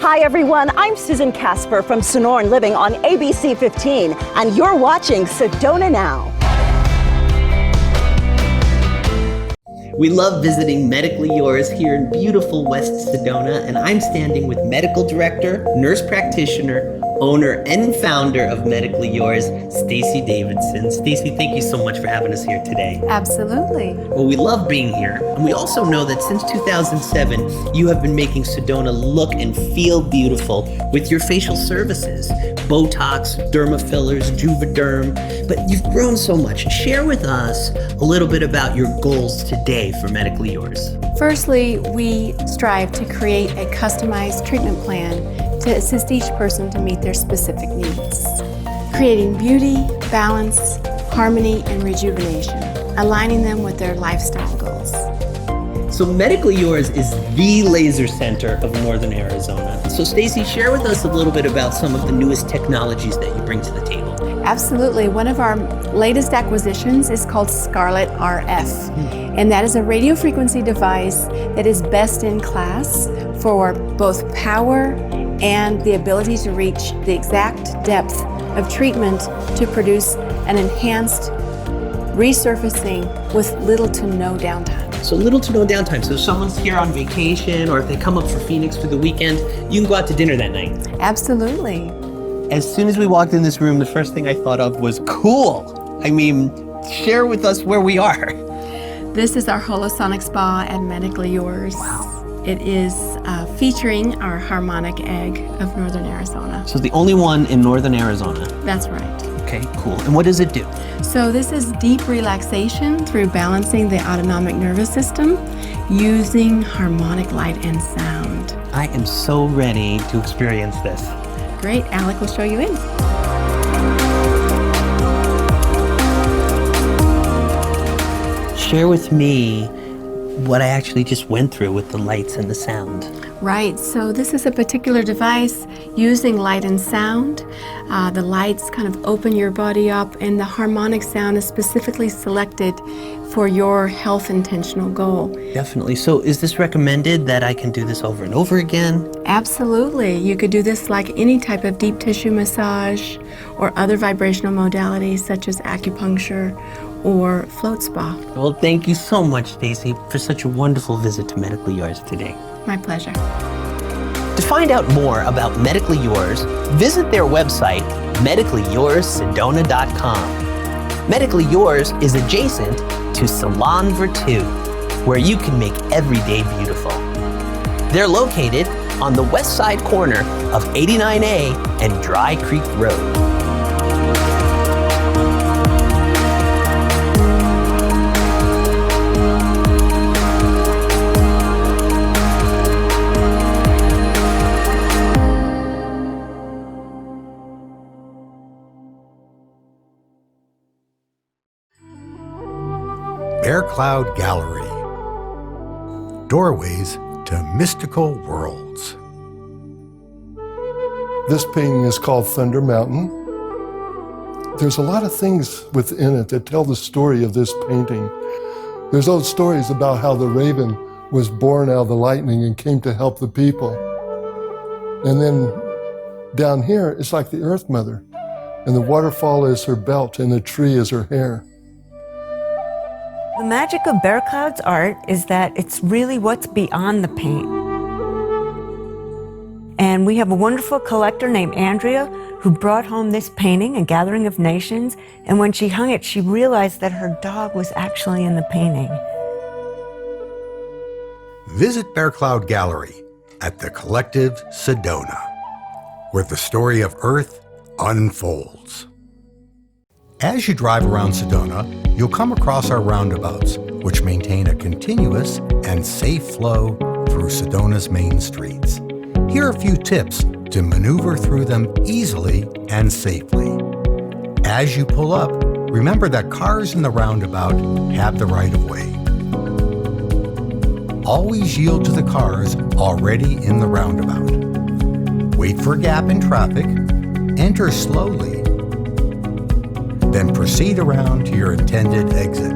Hi everyone, I'm Susan Casper from Sonoran Living on ABC 15, and you're watching Sedona Now. We love visiting Medically Yours here in beautiful West Sedona, and I'm standing with medical director, nurse practitioner, owner, and founder of Medically Yours, Stacey Davidson. Stacey, thank you so much for having us here today. Absolutely. Well, we love being here, and we also know that since 2007, you have been making Sedona look and feel beautiful with your facial services, Botox, derma fillers, Juvederm, but you've grown so much. Share with us a little bit about your goals today for Medically Yours. Firstly, we strive to create a customized treatment plan to assist each person to meet their specific needs. Creating beauty, balance, harmony, and rejuvenation, aligning them with their lifestyle goals. So Medically Yours is the laser center of Northern Arizona. So Stacey, share with us a little bit about some of the newest technologies that you bring to the table. Absolutely. One of our latest acquisitions is called Scarlett RF. And that is a radio frequency device that is best in class for both power and the ability to reach the exact depth of treatment to produce an enhanced resurfacing with little to no downtime. So little to no downtime. So if someone's here on vacation or if they come up for Phoenix for the weekend, you can go out to dinner that night. Absolutely. As soon as we walked in this room, the first thing I thought of was cool. I mean, share with us where we are. This is our Holosonic Spa at Medically Yours. Wow. It is featuring our harmonic egg of Northern Arizona. So the only one in Northern Arizona. That's right. Okay, cool. And what does it do? So this is deep relaxation through balancing the autonomic nervous system using harmonic light and sound. I am so ready to experience this. Great, Alec will show you in. Share with me what I actually just went through with the lights and the sound. Right, so this is a particular device using light and sound. The lights kind of open your body up, and the harmonic sound is specifically selected for your health intentional goal. Definitely. So is this recommended that I can do this over and over again? Absolutely. You could do this like any type of deep tissue massage or other vibrational modalities such as acupuncture or float spa. Well, thank you so much, Stacey, for such a wonderful visit to Medically Yours today. My pleasure. To find out more about Medically Yours, visit their website, medicallyyoursedona.com. Medically Yours is adjacent to Salon Virtu, where you can make every day beautiful. They're located on the west side corner of 89A and Dry Creek Road. Bear Cloud Gallery. Doorways to mystical worlds. This painting is called Thunder Mountain. There's a lot of things within it that tell the story of this painting. There's old stories about how the raven was born out of the lightning and came to help the people. And then down here, it's like the Earth Mother, and the waterfall is her belt and the tree is her hair. The magic of Bear Cloud's art is that it's really what's beyond the paint. And we have a wonderful collector named Andrea who brought home this painting, A Gathering of Nations, and when she hung it, she realized that her dog was actually in the painting. Visit Bear Cloud Gallery at the Collective Sedona, where the story of Earth unfolds. As you drive around Sedona, you'll come across our roundabouts, which maintain a continuous and safe flow through Sedona's main streets. Here are a few tips to maneuver through them easily and safely. As you pull up, remember that cars in the roundabout have the right of way. Always yield to the cars already in the roundabout. Wait for a gap in traffic, enter slowly, then proceed around to your intended exit.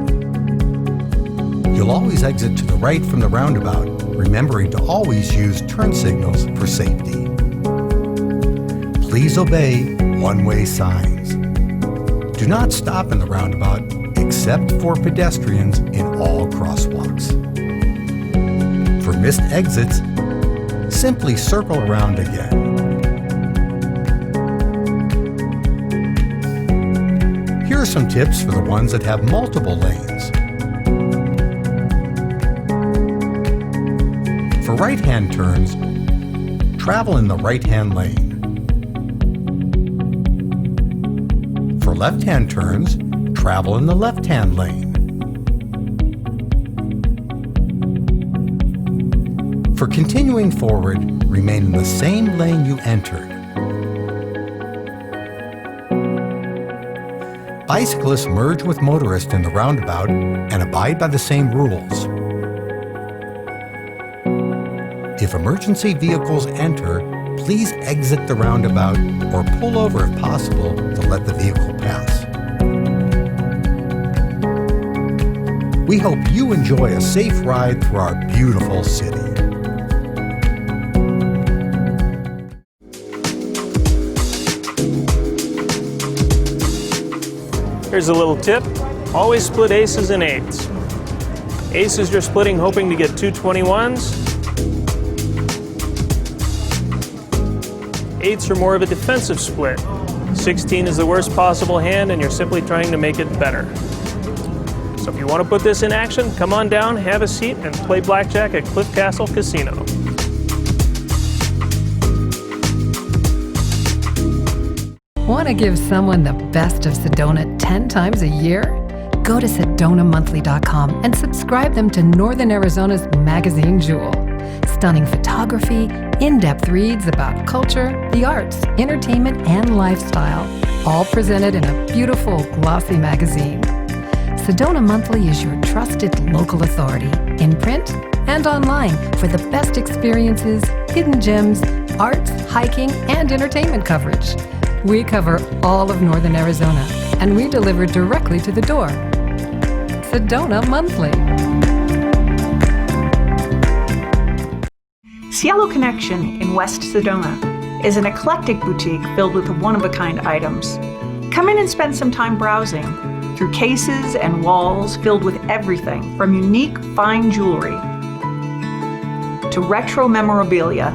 You'll always exit to the right from the roundabout, remembering to always use turn signals for safety. please obey one-way signs. Do not stop in the roundabout except for pedestrians in all crosswalks. For missed exits, simply circle around again. Here are some tips for the ones that have multiple lanes. For right-hand turns, travel in the right-hand lane. For left-hand turns, travel in the left-hand lane. For continuing forward, remain in the same lane you entered. Bicyclists merge with motorists in the roundabout and abide by the same rules. If emergency vehicles enter, please exit the roundabout or pull over if possible to let the vehicle pass. We hope you enjoy a safe ride through our beautiful city. Here's a little tip. Always split aces and eights. Aces you're splitting hoping to get two 21s. Eights are more of a defensive split. 16 is the worst possible hand and you're simply trying to make it better. So if you want to put this in action, come on down, have a seat, and play blackjack at Cliff Castle Casino. Want to give someone the best of Sedona 10 times a year? Go to SedonaMonthly.com and subscribe them to Northern Arizona's magazine Jewel. Stunning photography, in-depth reads about culture, the arts, entertainment, and lifestyle, all presented in a beautiful, glossy magazine. Sedona Monthly is your trusted local authority, in print and online, for the best experiences, hidden gems, arts, hiking, and entertainment coverage. We cover all of Northern Arizona, and we deliver directly to the door. Sedona Monthly. Cielo Connection in West Sedona is an eclectic boutique filled with one-of-a-kind items. Come in and spend some time browsing through cases and walls filled with everything from unique fine jewelry to retro memorabilia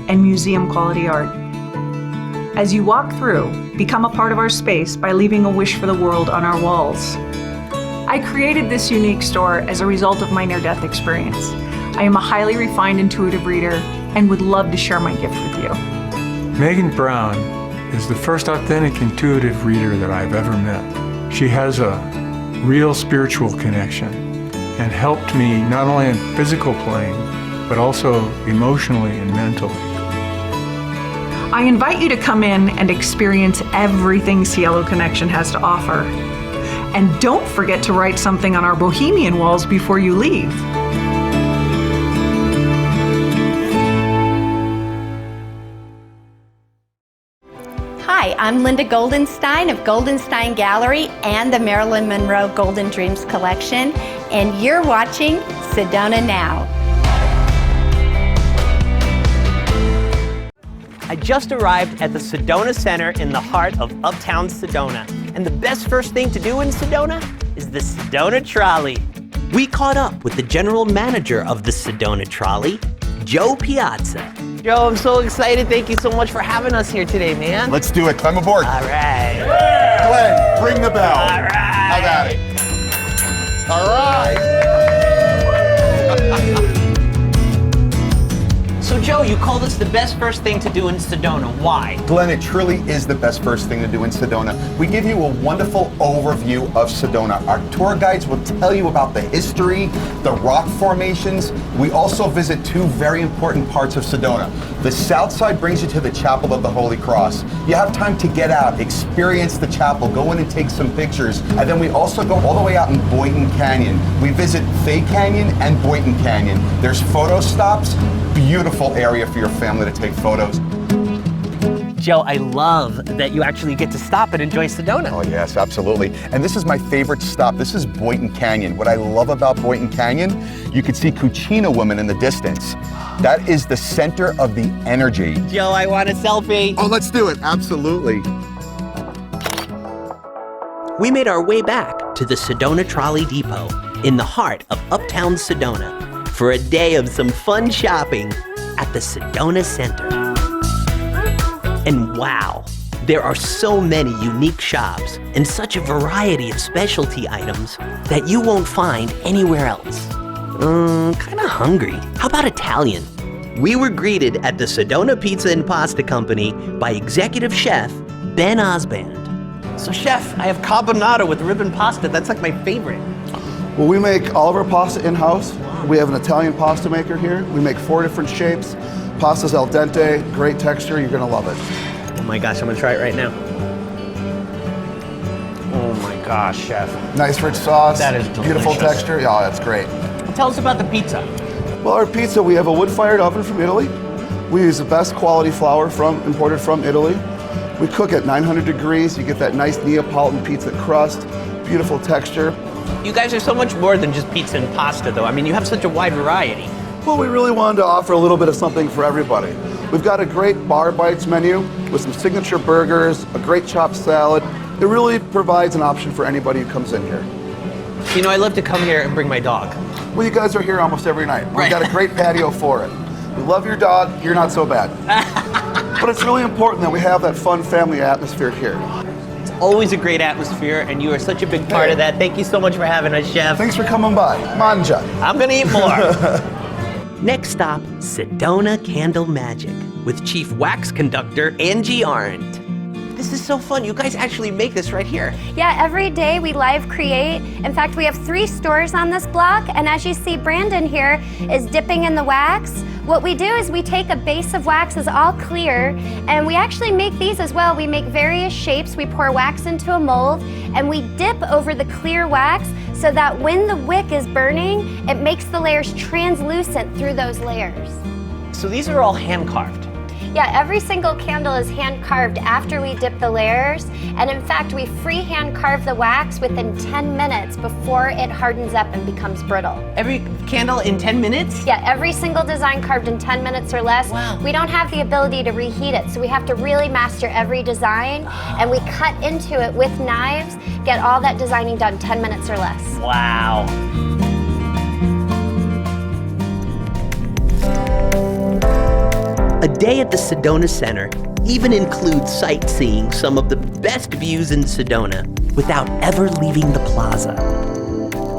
and museum-quality art. As you walk through, become a part of our space by leaving a wish for the world on our walls. I created this unique store as a result of my near-death experience. I am a highly refined intuitive reader and would love to share my gift with you. Megan Brown is the first authentic intuitive reader that I've ever met. She has a real spiritual connection and helped me not only in physical plane, but also emotionally and mentally. I invite you to come in and experience everything Cielo Connection has to offer. And don't forget to write something on our bohemian walls before you leave. Hi, I'm Linda Goldenstein of Goldenstein Gallery and the Marilyn Monroe Golden Dreams Collection, and you're watching Sedona Now. I just arrived at the Sedona Center in the heart of uptown Sedona. And the best first thing to do in Sedona is the Sedona Trolley. We caught up with the general manager of the Sedona Trolley, Joe Piazza. Joe, I'm so excited. Thank you so much for having us here today, man. Let's do it. Climb aboard. All right. Glenn, ring the bell. All right. How about it? All right. So Joe, you called us the best first thing to do in Sedona. Why? Glenn, it truly is the best first thing to do in Sedona. We give you a wonderful overview of Sedona. Our tour guides will tell you about the history, the rock formations. We also visit two very important parts of Sedona. The south side brings you to the Chapel of the Holy Cross. You have time to get out, experience the chapel, go in and take some pictures. And then we also go all the way out in Boynton Canyon. We visit Fay Canyon and Boynton Canyon. There's photo stops, beautiful area for your family to take photos. Joe, I love that you actually get to stop and enjoy Sedona. Oh yes, absolutely. And this is my favorite stop. This is Boynton Canyon. What I love about Boynton Canyon, you can see Cucina Woman in the distance. That is the center of the energy. Joe, I want a selfie. Oh, let's do it. Absolutely. We made our way back to the Sedona Trolley Depot in the heart of uptown Sedona for a day of some fun shopping at the Sedona Center. And wow, there are so many unique shops and such a variety of specialty items that you won't find anywhere else. Kinda hungry. How about Italian? We were greeted at the Sedona Pizza and Pasta Company by executive chef Ben Osband. So chef, I have carbonara with ribbon pasta. That's like my favorite. Well, we make all of our pasta in-house. We have an Italian pasta maker here. We make 4 different shapes. Pasta's al dente, great texture, you're gonna love it. Oh my gosh, I'm gonna try it right now. Oh my gosh, chef. Nice rich sauce. That is delicious. Beautiful texture. Yeah, that's great. Tell us about the pizza. Well, our pizza, we have a wood-fired oven from Italy. We use the best quality flour imported from Italy. We cook at 900 degrees. You get that nice Neapolitan pizza crust, beautiful texture. You guys are so much more than just pizza and pasta though. I mean, you have such a wide variety. Well, we really wanted to offer a little bit of something for everybody. We've got a great bar bites menu with some signature burgers, a great chopped salad. It really provides an option for anybody who comes in here. You know, I love to come here and bring my dog. Well, you guys are here almost every night. Right. We've got a great patio for it. We love your dog, you're not so bad. But it's really important that we have that fun family atmosphere here. It's always a great atmosphere, and you are such a big part of that. Thank you so much for having us, chef. Thanks for coming by. Manja. I'm gonna eat more. Next stop, Sedona Candle Magic with Chief Wax Conductor Angie Arendt. This is so fun. You guys actually make this right here. Yeah, every day we live create. In fact, we have 3 stores on this block, and as you see, Brandon here is dipping in the wax. What we do is we take a base of wax that's all clear, and we actually make these as well. We make various shapes. We pour wax into a mold, and we dip over the clear wax so that when the wick is burning, it makes the layers translucent through those layers. So these are all hand carved. Yeah, every single candle is hand carved after we dip the layers, and in fact we freehand carve the wax within 10 minutes before it hardens up and becomes brittle. Every candle in 10 minutes? Yeah, every single design carved in 10 minutes or less. Wow. We don't have the ability to reheat it, so we have to really master every design, and we cut into it with knives, get all that designing done 10 minutes or less. Wow. A day at the Sedona Center even includes sightseeing some of the best views in Sedona without ever leaving the plaza.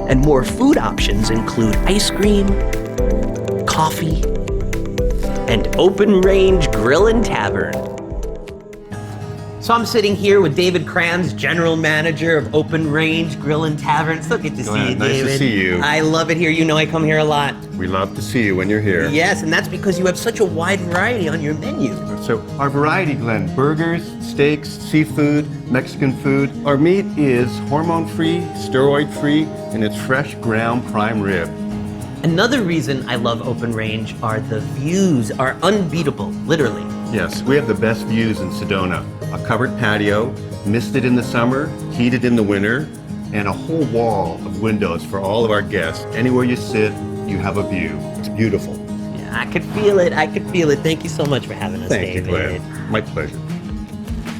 And more food options include ice cream, coffee, and Open Range Grill and Tavern. So I'm sitting here with David Kranz, General Manager of Open Range Grill and Tavern. So good to see you, David. Nice to see you. I love it here. You know I come here a lot. We love to see you when you're here. Yes, and that's because you have such a wide variety on your menu. So our variety blend burgers, steaks, seafood, Mexican food. Our meat is hormone-free, steroid-free, and it's fresh ground prime rib. Another reason I love Open Range are the views are unbeatable, literally. Yes, we have the best views in Sedona. A covered patio, misted in the summer, heated in the winter, and a whole wall of windows for all of our guests. Anywhere you sit, you have a view. It's beautiful. Yeah, I could feel it. I could feel it. Thank you so much for having us, Thank you, David. Glenn. My pleasure.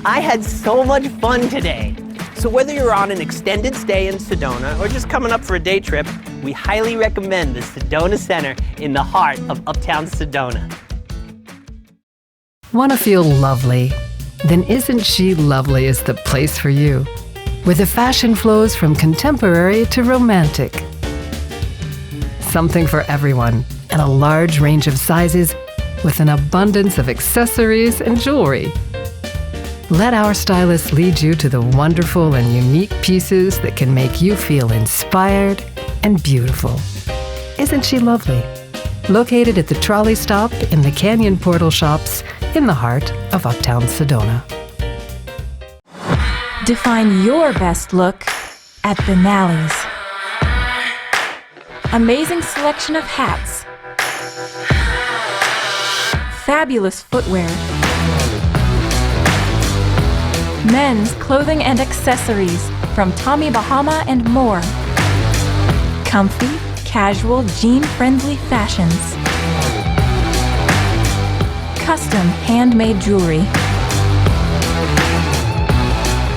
I had so much fun today. So whether you're on an extended stay in Sedona or just coming up for a day trip, we highly recommend the Sedona Center in the heart of uptown Sedona. Want to feel lovely? Then Isn't She Lovely is the place for you. Where the fashion flows from contemporary to romantic. Something for everyone and a large range of sizes with an abundance of accessories and jewelry. Let our stylists lead you to the wonderful and unique pieces that can make you feel inspired and beautiful. Isn't she lovely? Located at the trolley stop in the Canyon Portal Shops in the heart of uptown Sedona. Define your best look at Benally's. Amazing selection of hats, fabulous footwear, men's clothing and accessories from Tommy Bahama and more. Comfy, casual, jean-friendly fashions. Custom handmade jewelry.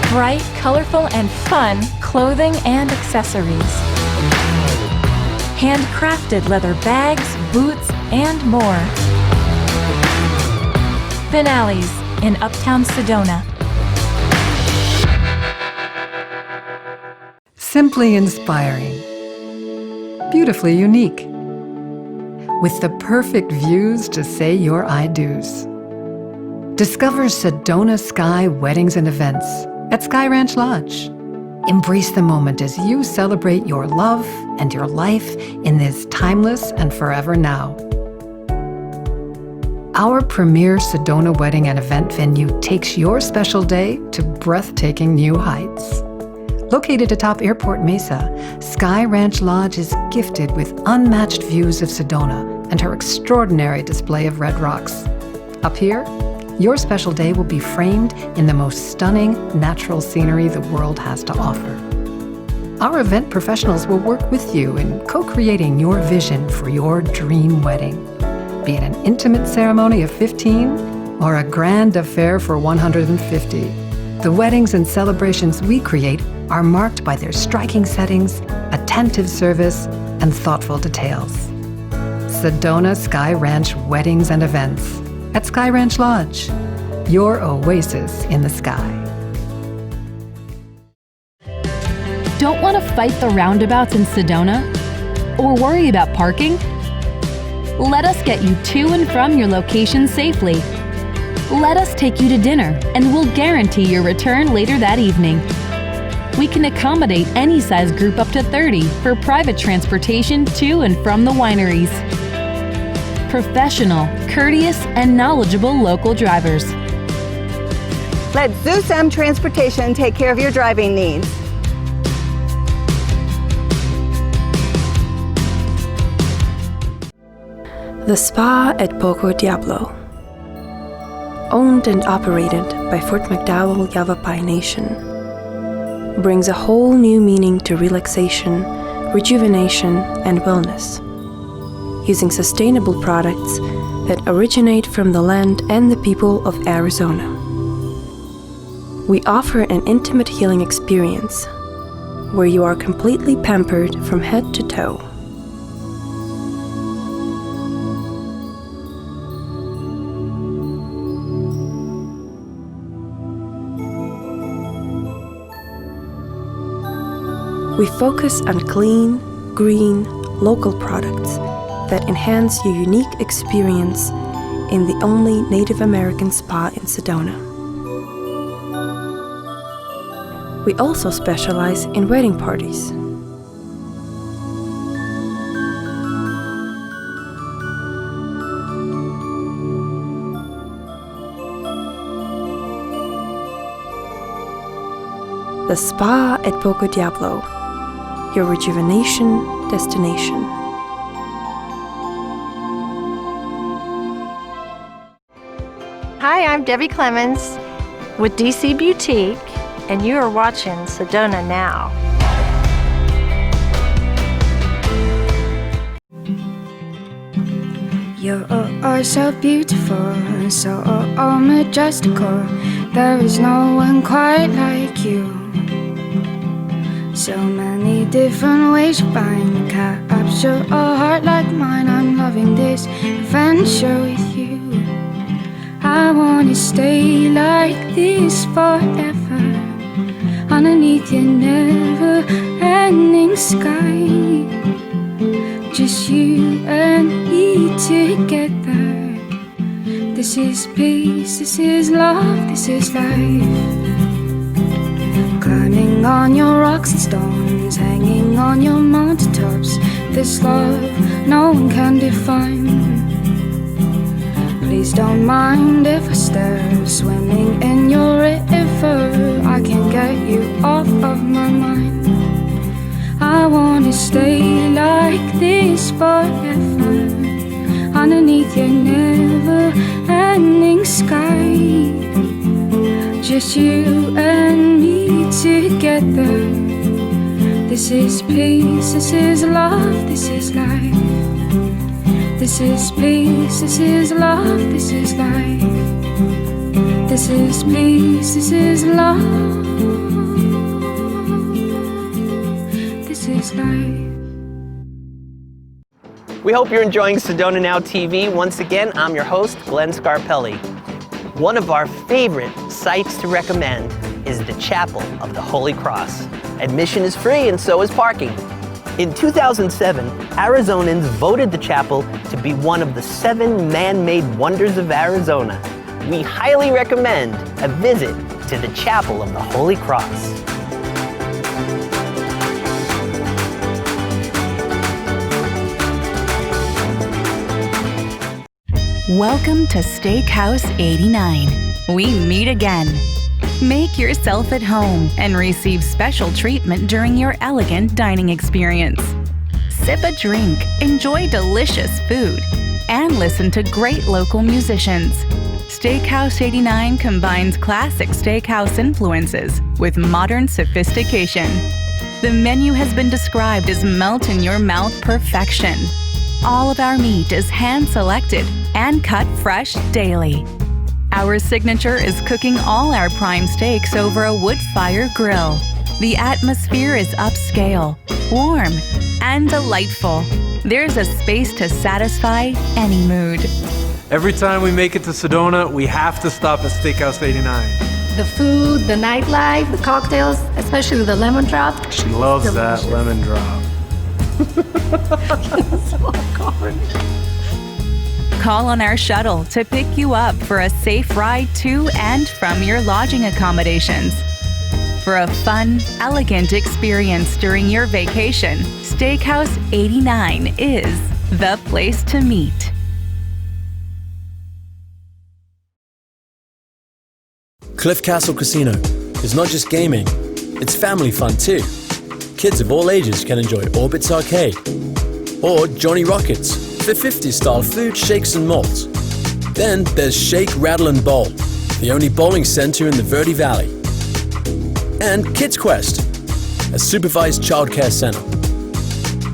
Bright, colorful, and fun clothing and accessories. Handcrafted leather bags, boots, and more. Finales in Uptown Sedona. Simply inspiring. Beautifully unique. With the perfect views to say your I do's. Discover Sedona Sky Weddings and Events at Sky Ranch Lodge. Embrace the moment as you celebrate your love and your life in this timeless and forever now. Our premier Sedona wedding and event venue takes your special day to breathtaking new heights. Located atop Airport Mesa, Sky Ranch Lodge is gifted with unmatched views of Sedona and her extraordinary display of red rocks. Up here, your special day will be framed in the most stunning natural scenery the world has to offer. Our event professionals will work with you in co-creating your vision for your dream wedding. Be it an intimate ceremony of 15 or a grand affair for 150. The weddings and celebrations we create are marked by their striking settings, attentive service, and thoughtful details. Sedona Sky Ranch Weddings and Events at Sky Ranch Lodge, your oasis in the sky. Don't want to fight the roundabouts in Sedona? Or worry about parking? Let us get you to and from your location safely. Let us take you to dinner, and we'll guarantee your return later that evening. We can accommodate any size group up to 30 for private transportation to and from the wineries. Professional, courteous, and knowledgeable local drivers. Let Zeus M Transportation take care of your driving needs. The Spa at Poco Diablo. Owned and operated by Fort McDowell Yavapai Nation, brings a whole new meaning to relaxation, rejuvenation, and wellness. Using sustainable products that originate from the land and the people of Arizona. We offer an intimate healing experience where you are completely pampered from head to toe. We focus on clean, green, local products that enhance your unique experience in the only Native American spa in Sedona. We also specialize in wedding parties. The Spa at Poco Diablo, your rejuvenation destination. Hi, I'm Debbie Clemens with DC Boutique, and you are watching Sedona Now. You are so beautiful, so majestical. There is no one quite like you. So many different ways to find capture a heart like mine. I'm loving this adventure with you. I wanna stay like this forever, underneath your never-ending sky. Just you and me together. This is peace, this is love, this is life. Climbing on your rocks and stones, hanging on your mountaintops. This love no one can define. Please don't mind if I stare, swimming in your river. I can't get you off of my mind. I wanna stay like this forever, underneath your never-ending sky. Just just you and me together. This is peace, this is love, this is life. This is peace, this is love, this is life. This is peace, this is love, this is life. We hope you're enjoying Sedona Now TV. Once again, I'm your host, Glenn Scarpelli. One of our favorite sites to recommend is the Chapel of the Holy Cross. Admission is free and so is parking. In 2007, Arizonans voted the chapel to be one of the 7 man-made wonders of Arizona. We highly recommend a visit to the Chapel of the Holy Cross. Welcome to Steakhouse 89. We meet again. Make yourself at home and receive special treatment during your elegant dining experience. Sip a drink, enjoy delicious food, and listen to great local musicians. Steakhouse 89 combines classic steakhouse influences with modern sophistication. The menu has been described as melt-in-your-mouth perfection. All of our meat is hand-selected and cut fresh daily. Our signature is cooking all our prime steaks over a wood-fire grill. The atmosphere is upscale, warm, and delightful. There's a space to satisfy any mood. Every time we make it to Sedona, we have to stop at Steakhouse 89. The food, the nightlife, the cocktails, especially the lemon drop. She loves that lemon drop. Call on our shuttle to pick you up for a safe ride to and from your lodging accommodations. For a fun, elegant experience during your vacation, Steakhouse 89 is the place to meet. Cliff Castle Casino is not just gaming, it's family fun too. Kids of all ages can enjoy Orbit's Arcade or Johnny Rockets for 50s style food, shakes and malts. Then there's Shake, Rattle and Bowl, the only bowling center in the Verde Valley. And Kids Quest, a supervised childcare center.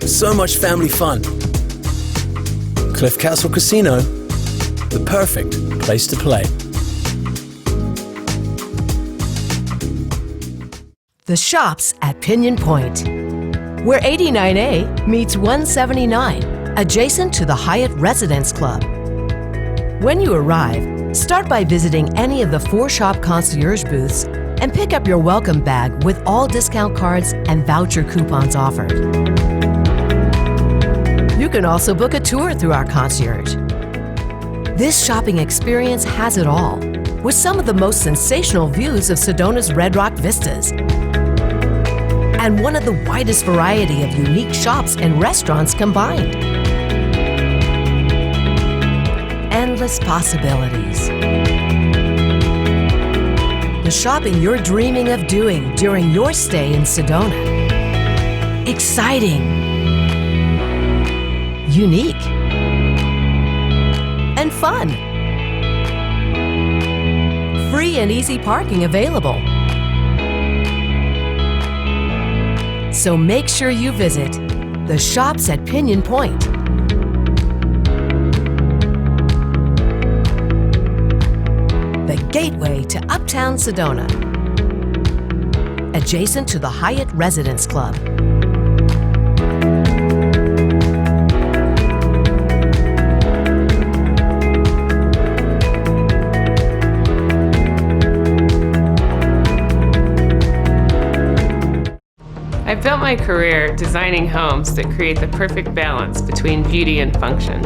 So much family fun. Cliff Castle Casino, the perfect place to play. The Shops at Pinion Point, where 89A meets 179, adjacent to the Hyatt Residence Club. When you arrive, start by visiting any of the 4 shop concierge booths and pick up your welcome bag with all discount cards and voucher coupons offered. You can also book a tour through our concierge. This shopping experience has it all, with some of the most sensational views of Sedona's Red Rock vistas, and one of the widest variety of unique shops and restaurants combined. Endless possibilities. The shopping you're dreaming of doing during your stay in Sedona. Exciting, unique, and fun. Free and easy parking available. So make sure you visit the Shops at Pinion Point. The gateway to Uptown Sedona, adjacent to the Hyatt Residence Club. I've built my career designing homes that create the perfect balance between beauty and function.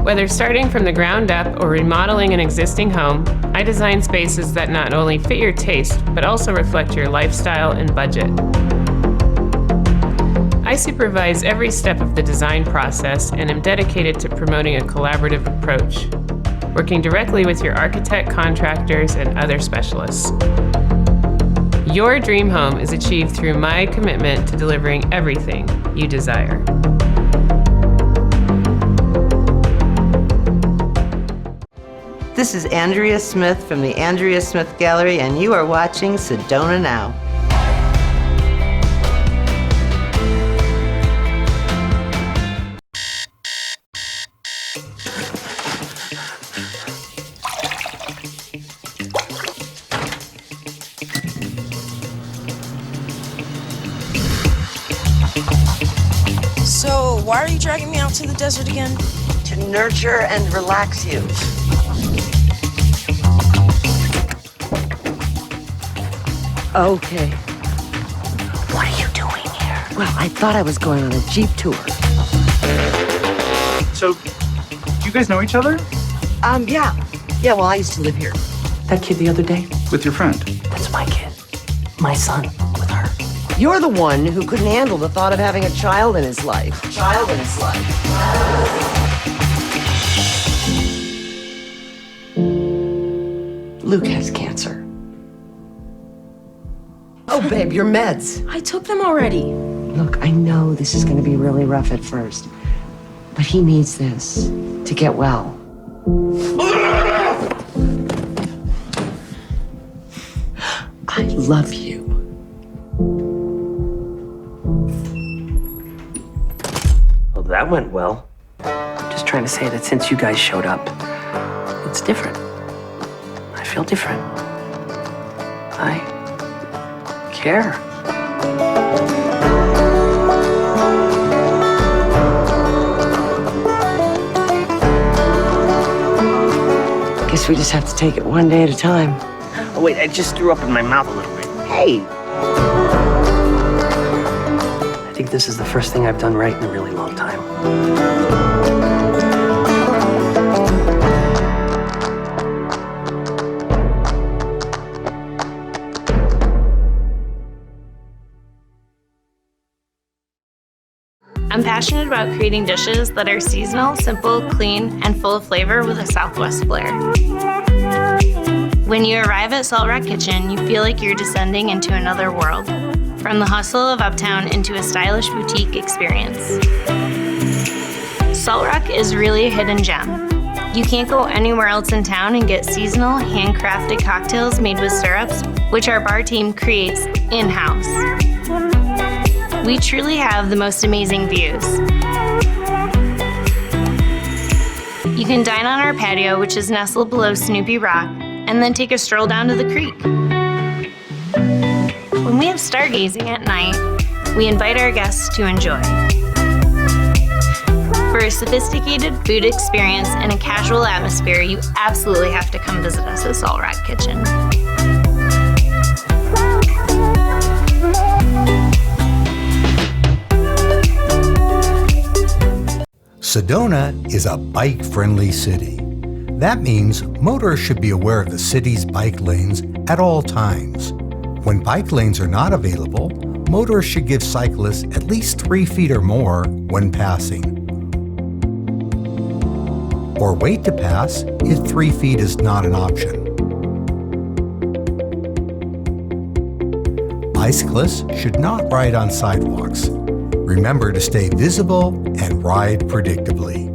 Whether starting from the ground up or remodeling an existing home, I design spaces that not only fit your taste, but also reflect your lifestyle and budget. I supervise every step of the design process and am dedicated to promoting a collaborative approach, working directly with your architect, contractors, and other specialists. Your dream home is achieved through my commitment to delivering everything you desire. This is Andrea Smith from the Andrea Smith Gallery, and you are watching Sedona Now. So, why are you dragging me out to the desert again? To nurture and relax you. Okay. What are you doing here? Well, I thought I was going on a Jeep tour. So, do you guys know each other? Yeah. Yeah, well, I used to live here. That kid the other day? With your friend? That's my kid. My son with her. You're the one who couldn't handle the thought of having a child in his life. Luke has cancer. Oh, babe, your meds. I took them already. Look, I know this is going to be really rough at first, but he needs this to get well. I love you. Well, that went well. I'm just trying to say that since you guys showed up, it's different. I feel different. I care. Guess we just have to take it one day at a time. Oh, wait, I just threw up in my mouth a little bit. Hey! I think this is the first thing I've done right in a really long time. I'm passionate about creating dishes that are seasonal, simple, clean, and full of flavor with a Southwest flair. When you arrive at Salt Rock Kitchen, you feel like you're descending into another world, from the hustle of Uptown into a stylish boutique experience. Salt Rock is really a hidden gem. You can't go anywhere else in town and get seasonal, handcrafted cocktails made with syrups, which our bar team creates in-house. We truly have the most amazing views. You can dine on our patio, which is nestled below Snoopy Rock, and then take a stroll down to the creek. When we have stargazing at night, we invite our guests to enjoy. For a sophisticated food experience and a casual atmosphere, you absolutely have to come visit us at Salt Rock Kitchen. Sedona is a bike-friendly city. That means motorists should be aware of the city's bike lanes at all times. When bike lanes are not available, motorists should give cyclists at least 3 feet or more when passing. Or wait to pass if 3 feet is not an option. Bicyclists should not ride on sidewalks. Remember to stay visible and ride predictably.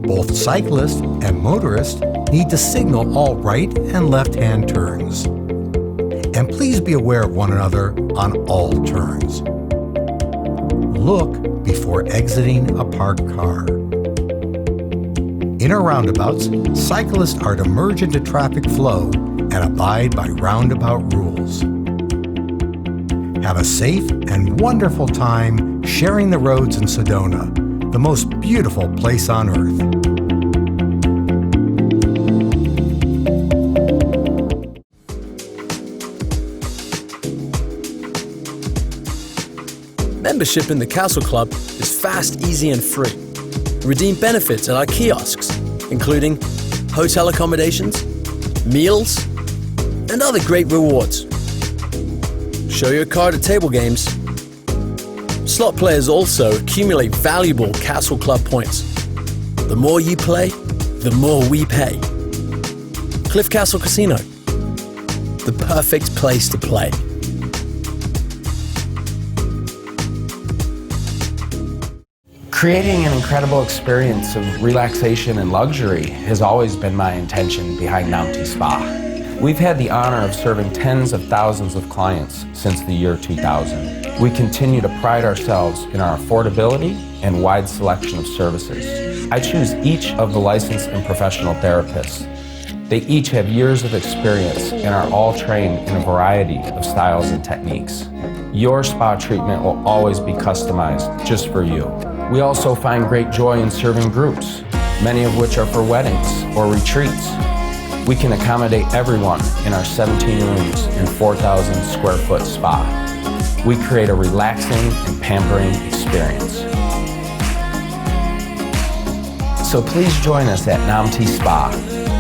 Both cyclists and motorists need to signal all right and left-hand turns. And please be aware of one another on all turns. Look before exiting a parked car. In our roundabouts, cyclists are to merge into traffic flow and abide by roundabout rules. Have a safe and wonderful time sharing the roads in Sedona, the most beautiful place on earth. Membership in the Castle Club is fast, easy, and free. Redeem benefits at our kiosks, including hotel accommodations, meals, and other great rewards. Show your card at table games. Slot players also accumulate valuable Castle Club points. The more you play, the more we pay. Cliff Castle Casino, the perfect place to play. Creating an incredible experience of relaxation and luxury has always been my intention behind Now Spa. We've had the honor of serving tens of thousands of clients since the year 2000. We continue to pride ourselves in our affordability and wide selection of services. I choose each of the licensed and professional therapists. They each have years of experience and are all trained in a variety of styles and techniques. Your spa treatment will always be customized just for you. We also find great joy in serving groups, many of which are for weddings or retreats. We can accommodate everyone in our 17 rooms and 4,000 square foot spa. We create a relaxing and pampering experience. So please join us at Now Spa,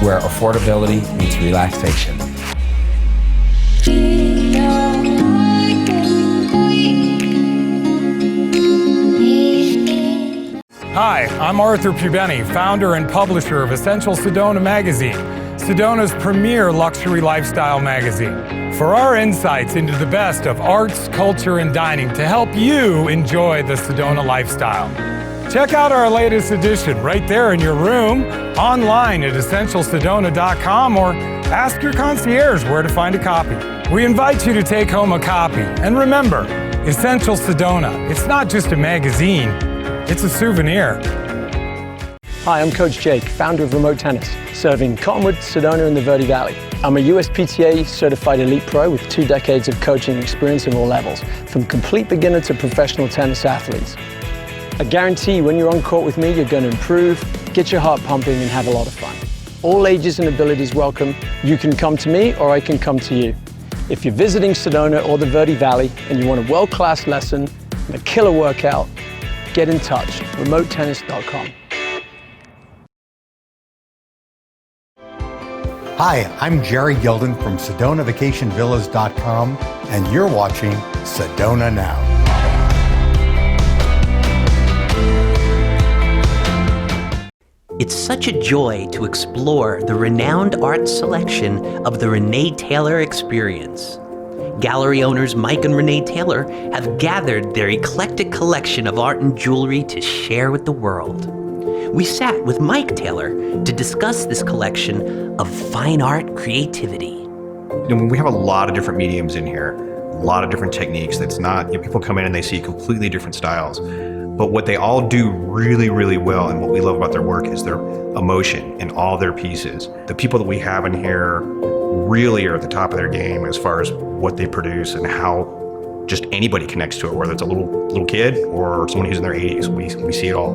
where affordability meets relaxation. Hi, I'm Arthur Pubeni, founder and publisher of Essential Sedona magazine, Sedona's premier luxury lifestyle magazine. For our insights into the best of arts, culture, and dining to help you enjoy the Sedona lifestyle. Check out our latest edition right there in your room, online at essentialsedona.com, or ask your concierge where to find a copy. We invite you to take home a copy. And remember, Essential Sedona, it's not just a magazine, it's a souvenir. Hi, I'm Coach Jake, founder of Remote Tennis, serving Cottonwood, Sedona, and the Verde Valley. I'm a USPTA certified elite pro with 2 decades of coaching experience at all levels, from complete beginner to professional tennis athletes. I guarantee when you're on court with me, you're going to improve, get your heart pumping, and have a lot of fun. All ages and abilities welcome. You can come to me or I can come to you. If you're visiting Sedona or the Verde Valley and you want a world-class lesson and a killer workout, get in touch, remotetennis.com. Hi, I'm Jerry Gilden from SedonaVacationVillas.com, and you're watching Sedona Now. It's such a joy to explore the renowned art selection of the Renee Taylor Experience. Gallery owners Mike and Renee Taylor have gathered their eclectic collection of art and jewelry to share with the world. We sat with Mike Taylor to discuss this collection of fine art creativity. We have a lot of different mediums in here, a lot of different techniques. That's not, people come in and they see completely different styles. But what they all do really, really well, and what we love about their work, is their emotion in all their pieces. The people that we have in here really are at the top of their game as far as what they produce and how just anybody connects to it, whether it's a little kid or someone who's in their 80s. We see it all.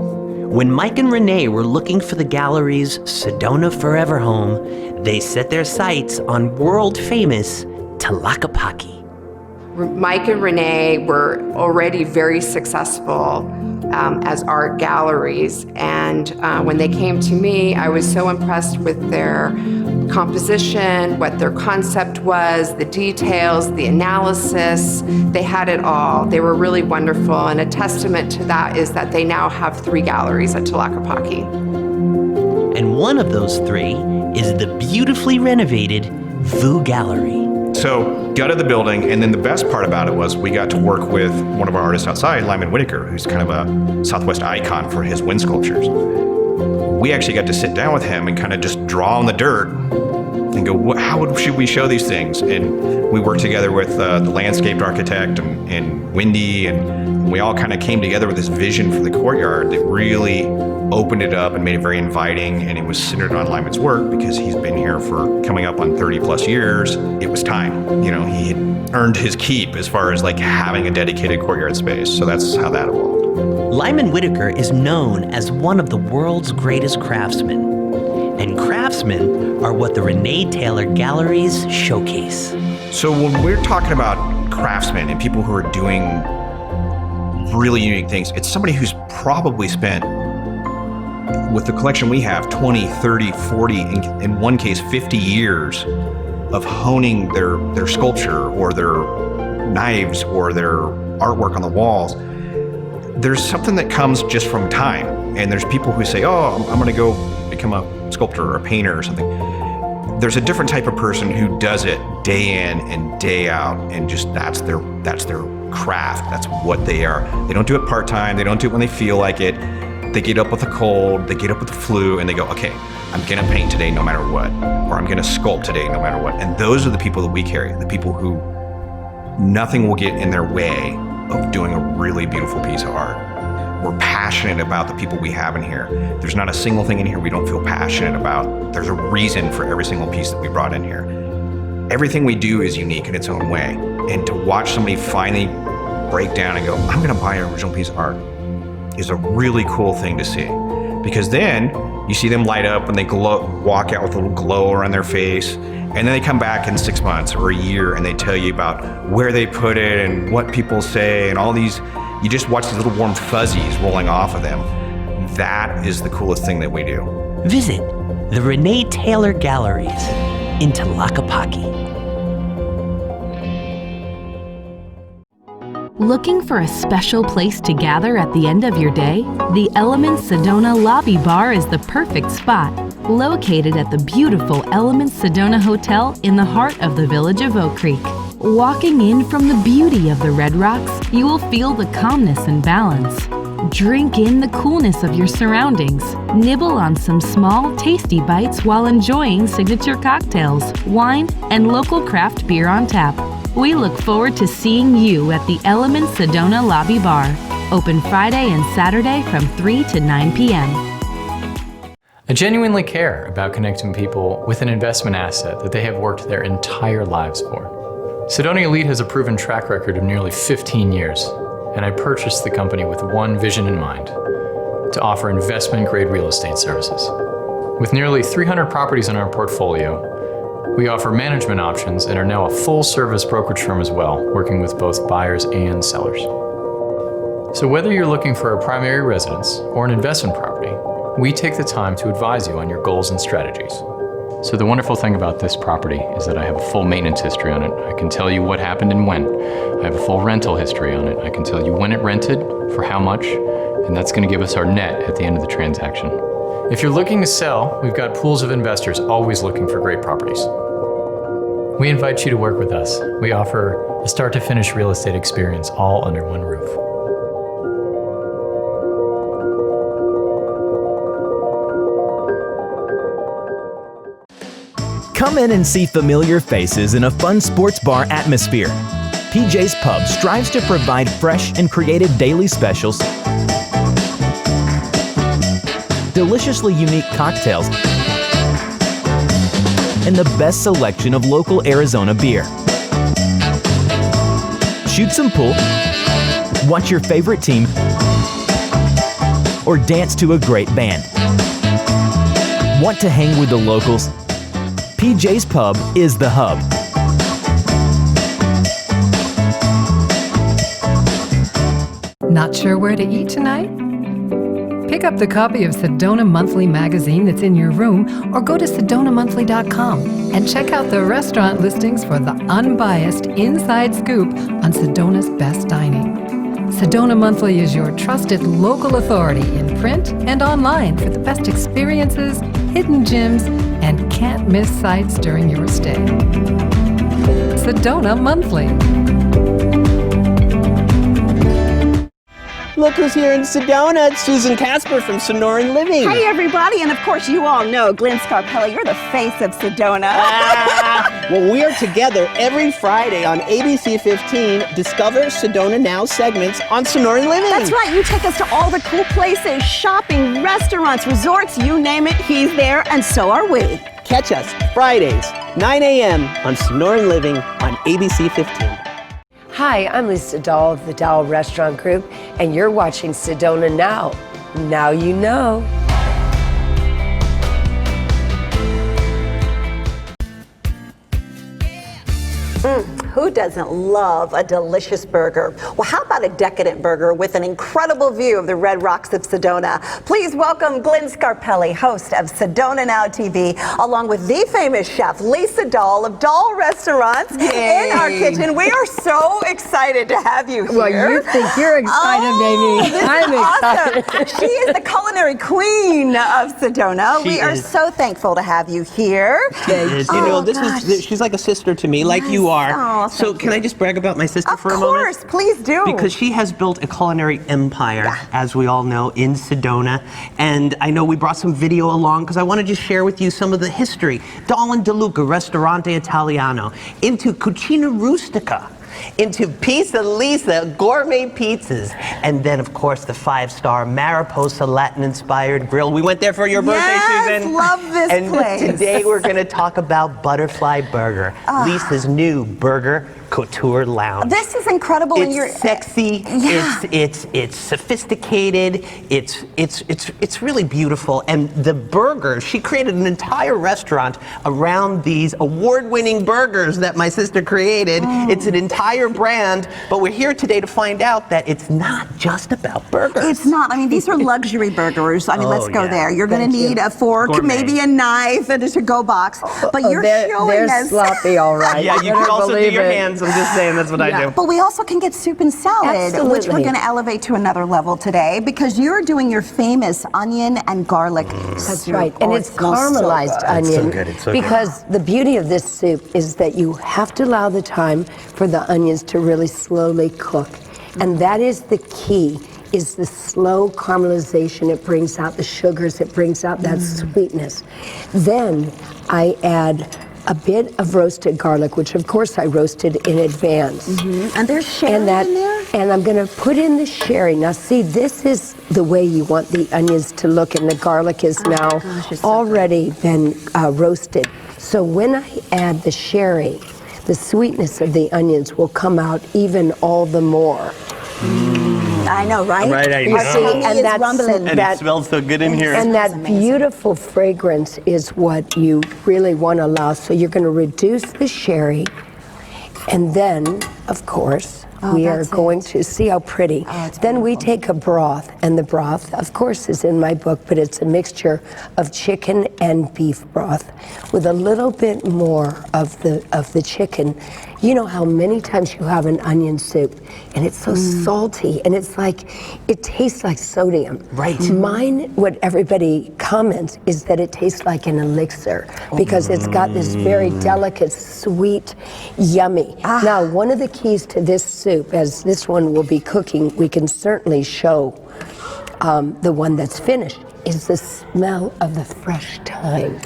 When Mike and Renee were looking for the gallery's Sedona Forever home, they set their sights on world-famous Tlaquepaque. Mike and Renee were already very successful as art galleries, and when they came to me, I was so impressed with their composition, what their concept was, the details, the analysis. They had it all. They were really wonderful, and a testament to that is that they now have 3 galleries at Tlaquepaque. And one of those 3 is the beautifully renovated Vue Gallery. So, gutted the building, and then the best part about it was we got to work with one of our artists outside, Lyman Whitaker, who's kind of a Southwest icon for his wind sculptures. We actually got to sit down with him and kind of just draw on the dirt and go, how should we show these things? And we worked together with the landscape architect and Wendy, and we all kind of came together with this vision for the courtyard that really opened it up and made it very inviting, and it was centered on Lyman's work because he's been here for coming up on 30 plus years. It was time. You know, he had earned his keep as far as like having a dedicated courtyard space. So that's how that evolved. Lyman Whitaker is known as one of the world's greatest craftsmen. And craftsmen are what the Renee Taylor galleries showcase. So when we're talking about craftsmen and people who are doing really unique things, it's somebody who's probably spent, with the collection we have, 20, 30, 40, in one case 50 years of honing their sculpture or their knives or their artwork on the walls. There's something that comes just from time. And there's people who say, oh, I'm gonna go become a sculptor or a painter or something. There's a different type of person who does it day in and day out, and just that's their craft. That's what they are. They don't do it part-time. They don't do it when they feel like it. They get up with a cold, they get up with the flu, and they go, okay, I'm gonna paint today no matter what, or I'm gonna sculpt today no matter what. And those are the people that we carry, the people who nothing will get in their way of doing a really beautiful piece of art. We're passionate about the people we have in here. There's not a single thing in here we don't feel passionate about. There's a reason for every single piece that we brought in here. Everything we do is unique in its own way. And to watch somebody finally break down and go, I'm gonna buy an original piece of art, is a really cool thing to see. Because then you see them light up and they glow, walk out with a little glow around their face, and then they come back in 6 months or a year and they tell you about where they put it and what people say and all these, you just watch these little warm fuzzies rolling off of them. That is the coolest thing that we do. Visit the Renee Taylor Galleries in Tlaquepaque. Looking for a special place to gather at the end of your day? The Elements Sedona Lobby Bar is the perfect spot. Located at the beautiful Elements Sedona Hotel in the heart of the village of Oak Creek. Walking in from the beauty of the Red Rocks, you will feel the calmness and balance. Drink in the coolness of your surroundings. Nibble on some small, tasty bites while enjoying signature cocktails, wine, and local craft beer on tap. We look forward to seeing you at the Elements Sedona Lobby Bar. Open Friday and Saturday from 3 to 9 p.m. I genuinely care about connecting people with an investment asset that they have worked their entire lives for. Sedona Elite has a proven track record of nearly 15 years, and I purchased the company with one vision in mind: to offer investment-grade real estate services. With nearly 300 properties in our portfolio, we offer management options and are now a full-service brokerage firm as well, working with both buyers and sellers. So whether you're looking for a primary residence or an investment property, we take the time to advise you on your goals and strategies. So the wonderful thing about this property is that I have a full maintenance history on it. I can tell you what happened and when. I have a full rental history on it. I can tell you when it rented, for how much, and that's going to give us our net at the end of the transaction. If you're looking to sell, we've got pools of investors always looking for great properties. We invite you to work with us. We offer a start-to-finish real estate experience all under one roof. Come in and see familiar faces in a fun sports bar atmosphere. PJ's Pub strives to provide fresh and creative daily specials, deliciously unique cocktails, and the best selection of local Arizona beer. Shoot some pool, watch your favorite team, or dance to a great band. Want to hang with the locals? PJ's Pub is the hub. Not sure where to eat tonight? Pick up the copy of Sedona Monthly magazine that's in your room, or go to SedonaMonthly.com and check out the restaurant listings for the unbiased inside scoop on Sedona's best dining. Sedona Monthly is your trusted local authority in print and online for the best experiences, hidden gems, and can't-miss sights during your stay. Sedona Monthly. Look who's here in Sedona. It's Susan Casper from Sonoran Living. Hey, everybody. And of course, you all know Glenn Scarpelli. You're the face of Sedona. Well, we are together every Friday on ABC 15. Discover Sedona Now segments on Sonoran Living. That's right. You take us to all the cool places, shopping, restaurants, resorts, you name it. He's there, and so are we. Catch us Fridays, 9 a.m. on Sonoran Living on ABC 15. Hi, I'm Lisa Dahl of the Dahl Restaurant Group, and you're watching Sedona Now. Now you know. Who doesn't love a delicious burger? Well, how about a decadent burger with an incredible view of the Red Rocks of Sedona? Please welcome Glenn Scarpelli, host of Sedona Now TV, along with the famous chef Lisa Dahl of Dahl Restaurants. Yay. In our kitchen. We are so excited to have you here. Well, you think you're excited, baby. This I'm is excited. awesome. She is the culinary queen of Sedona. We are so thankful to have you here. You know, she's like a sister to me, like you are. Oh, so can I just brag about my sister for a moment? Of course, please do. Because she has built a culinary empire, as we all know, in Sedona. And I know we brought some video along because I wanted to share with you some of the history. Dahlin DeLuca, Ristorante Italiano, into Cucina Rustica, into Pizza Lisa, gourmet pizzas, and then, of course, the 5-star Mariposa Latin-inspired grill. We went there for your birthday, Susan. Love this and place. Today we're going to talk about Butterfly Burger, Lisa's new burger couture lounge. This is incredible. It's sexy. Yeah. It's sophisticated. It's really beautiful. And the burgers, she created an entire restaurant around these award-winning burgers that my sister created. It's an entire brand, but we're here today to find out that it's not just about burgers. It's not. I mean, these are luxury burgers. I mean, let's go there. You're going to need a fork, Gourmet. maybe a knife, and a to-go box. But you're showing they're us. sloppy, all right. Yeah, you can also do your hands. I'm just saying, that's what I do. But we also can get soup and salad, which we're going to elevate to another level today because you're doing your famous onion and garlic That's soup. right, and Oh, it's it smells so caramelized good. onion. It's so good, it's so good. Because the beauty of this soup is that you have to allow the time for the onions to really slowly cook. And that is the key, is the slow caramelization. It brings out the sugars, it brings out that sweetness. Then I add a bit of roasted garlic, which of course I roasted in advance. And there's sherry in there? And I'm going to put in the sherry. Now see, this is the way you want the onions to look, and the garlic is now already been roasted. So when I add the sherry, the sweetness of the onions will come out even all the more. I know, right? Right, I Our know. tummy And is that's- rumbling. And it smells so good in here. And that beautiful fragrance is what you really want to allow. So you're going to reduce the sherry, and then, of course, we are going to see how pretty. Then we take a broth, and the broth, of course, is in my book, but it's a mixture of chicken and beef broth with a little bit more of the chicken. You know how many times you have an onion soup, and it's so salty, and it's like, it tastes like sodium. Right. Mine, what everybody comments, is that it tastes like an elixir, because it's got this very delicate, sweet, yummy. Now, one of the keys to this soup, as this one will be cooking, we can certainly show the one that's finished, is the smell of the fresh thyme.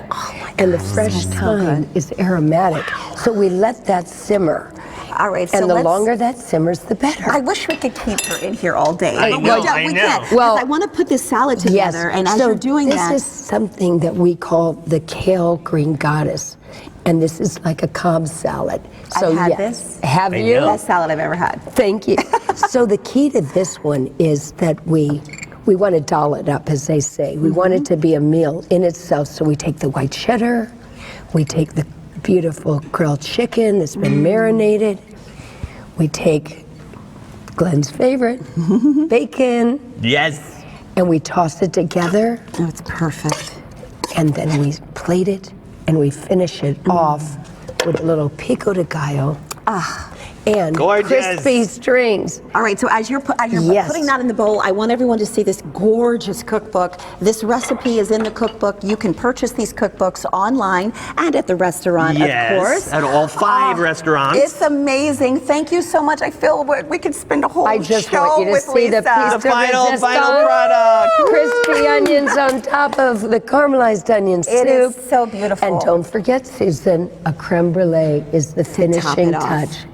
And the fresh thyme is aromatic. So we let that simmer. All right, so And the let's- longer that simmers, the better. I wish we could keep her in here all day. I but know, we don't. I We know. can't. Well, Because I want to put this salad together, and as so you're doing this that, is something that we call the kale green goddess, and this is like a Cobb salad. So I've had yes. this. Have I you? know. Best salad I've ever had. Thank you. So the key to this one is that we want to doll it up, as they say. We want it to be a meal in itself. So we take the white cheddar, we take the beautiful grilled chicken that's been marinated, we take Glenn's favorite, bacon. Yes. And we toss it together. Oh, it's perfect. And then we plate it, and we finish it off with a little pico de gallo. And Gorgeous. crispy strings. All right, so as you're Yes. putting that in the bowl, I want everyone to see this gorgeous cookbook. This recipe is in the cookbook. You can purchase these cookbooks online and at the restaurant, Yes, of course. at all 5 restaurants. It's amazing. Thank you so much. I feel we could spend a whole I just show want you to with see the Lisa. piece de final resistance. product. Crispy onions on top of the caramelized onion soup. It is so beautiful. And don't forget, Susan, a creme brulee is the finishing it off. touch.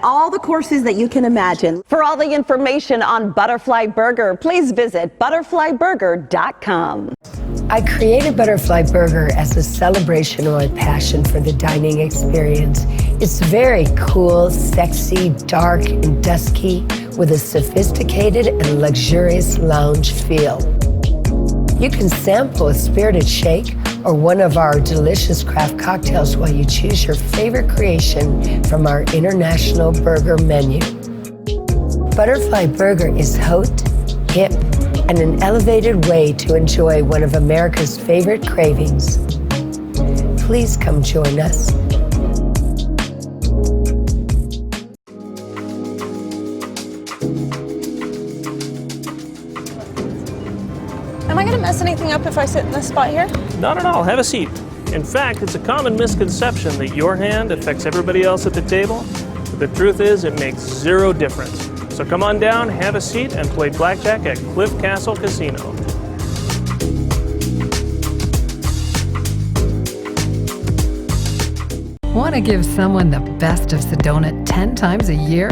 All the courses that you can imagine. For all the information on Butterfly Burger, please visit butterflyburger.com. I created Butterfly Burger as a celebration of my passion for the dining experience. It's very cool, sexy, dark, and dusky with a sophisticated and luxurious lounge feel. You can sample a spirited shake or one of our delicious craft cocktails while you choose your favorite creation from our international burger menu. Butterfly Burger is hot, hip, and an elevated way to enjoy one of America's favorite cravings. Please come join us. Am I going to mess anything up if I sit in this spot here? Not at all. Have a seat. In fact, it's a common misconception that your hand affects everybody else at the table, but the truth is it makes zero difference. So come on down, have a seat, and play blackjack at Cliff Castle Casino. Want to give someone the best of Sedona 10 times a year?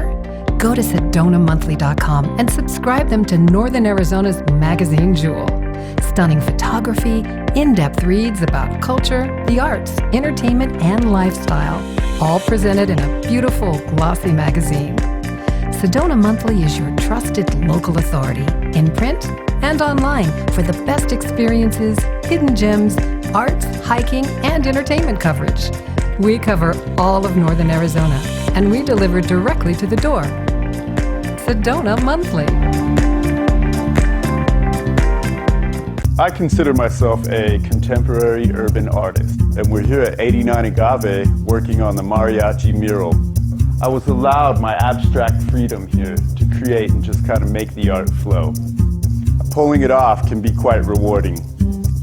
Go to SedonaMonthly.com and subscribe them to Northern Arizona's magazine Jewel. Stunning photography, in-depth reads about culture, the arts, entertainment, and lifestyle, all presented in a beautiful, glossy magazine. Sedona Monthly is your trusted local authority, in print and online, for the best experiences, hidden gems, arts, hiking, and entertainment coverage. We cover all of Northern Arizona, and we deliver directly to the door. Sedona Monthly. I consider myself a contemporary urban artist, and we're here at 89 Agave working on the mariachi mural. I was allowed my abstract freedom here to create and just kind of make the art flow. Pulling it off can be quite rewarding.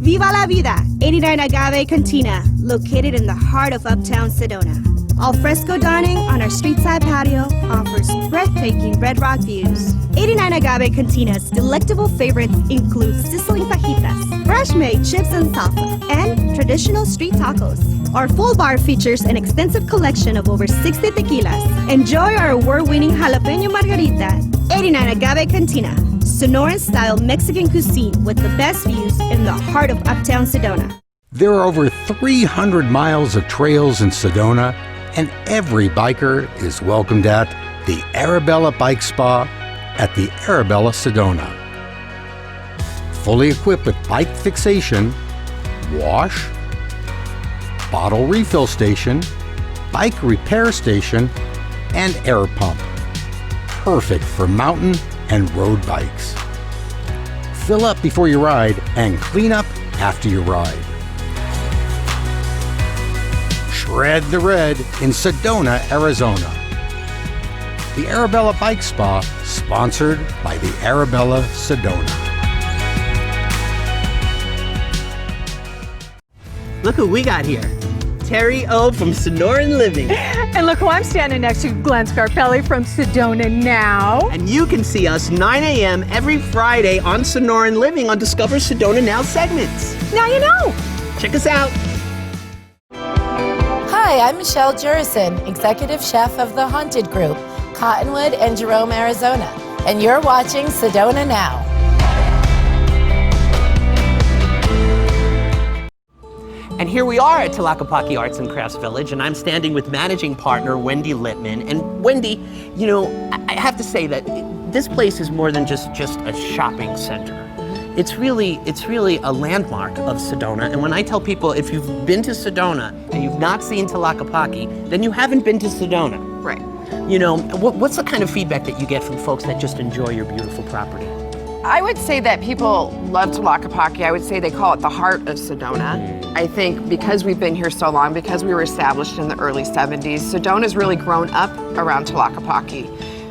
Viva la vida! 89 Agave Cantina, located in the heart of uptown Sedona. Al fresco dining on our street-side patio offers breathtaking Red Rock views. 89 Agave Cantina's delectable favorites include sizzling fajitas, fresh-made chips and salsa, and traditional street tacos. Our full bar features an extensive collection of over 60 tequilas. Enjoy our award-winning jalapeno margarita. 89 Agave Cantina, Sonoran-style Mexican cuisine with the best views in the heart of uptown Sedona. There are over 300 miles of trails in Sedona, and every biker is welcomed at the Arabella Bike Spa at the Arabella Sedona. Fully equipped with bike fixation, wash, bottle refill station, bike repair station, and air pump. Perfect for mountain and road bikes. Fill up before you ride and clean up after you ride. Shred the red in Sedona, Arizona. The Arabella Bike Spa, sponsored by the Arabella Sedona. Look who we got here. Terry O from Sonoran Living. And look who I'm standing next to, Glenn Scarpelli from Sedona Now. And you can see us 9 a.m. every Friday on Sonoran Living on Discover Sedona Now segments. Now you know. Check us out. Hi, I'm Michelle Jurison, Executive Chef of the Haunted Group, Cottonwood and Jerome, Arizona. And you're watching Sedona Now. And here we are at Tlaquepaque Arts and Crafts Village, and I'm standing with managing partner Wendy Littman. And Wendy, you know, I have to say that this place is more than just a shopping center. It's really a landmark of Sedona. And when I tell people, if you've been to Sedona and you've not seen Tlaquepaque, then you haven't been to Sedona. Right. You know, what's the kind of feedback that you get from folks that just enjoy your beautiful property? I would say that people love Tlaquepaque. I would say they call it the heart of Sedona. I think because we've been here so long, because we were established in the early 70s, Sedona's really grown up around Tlaquepaque.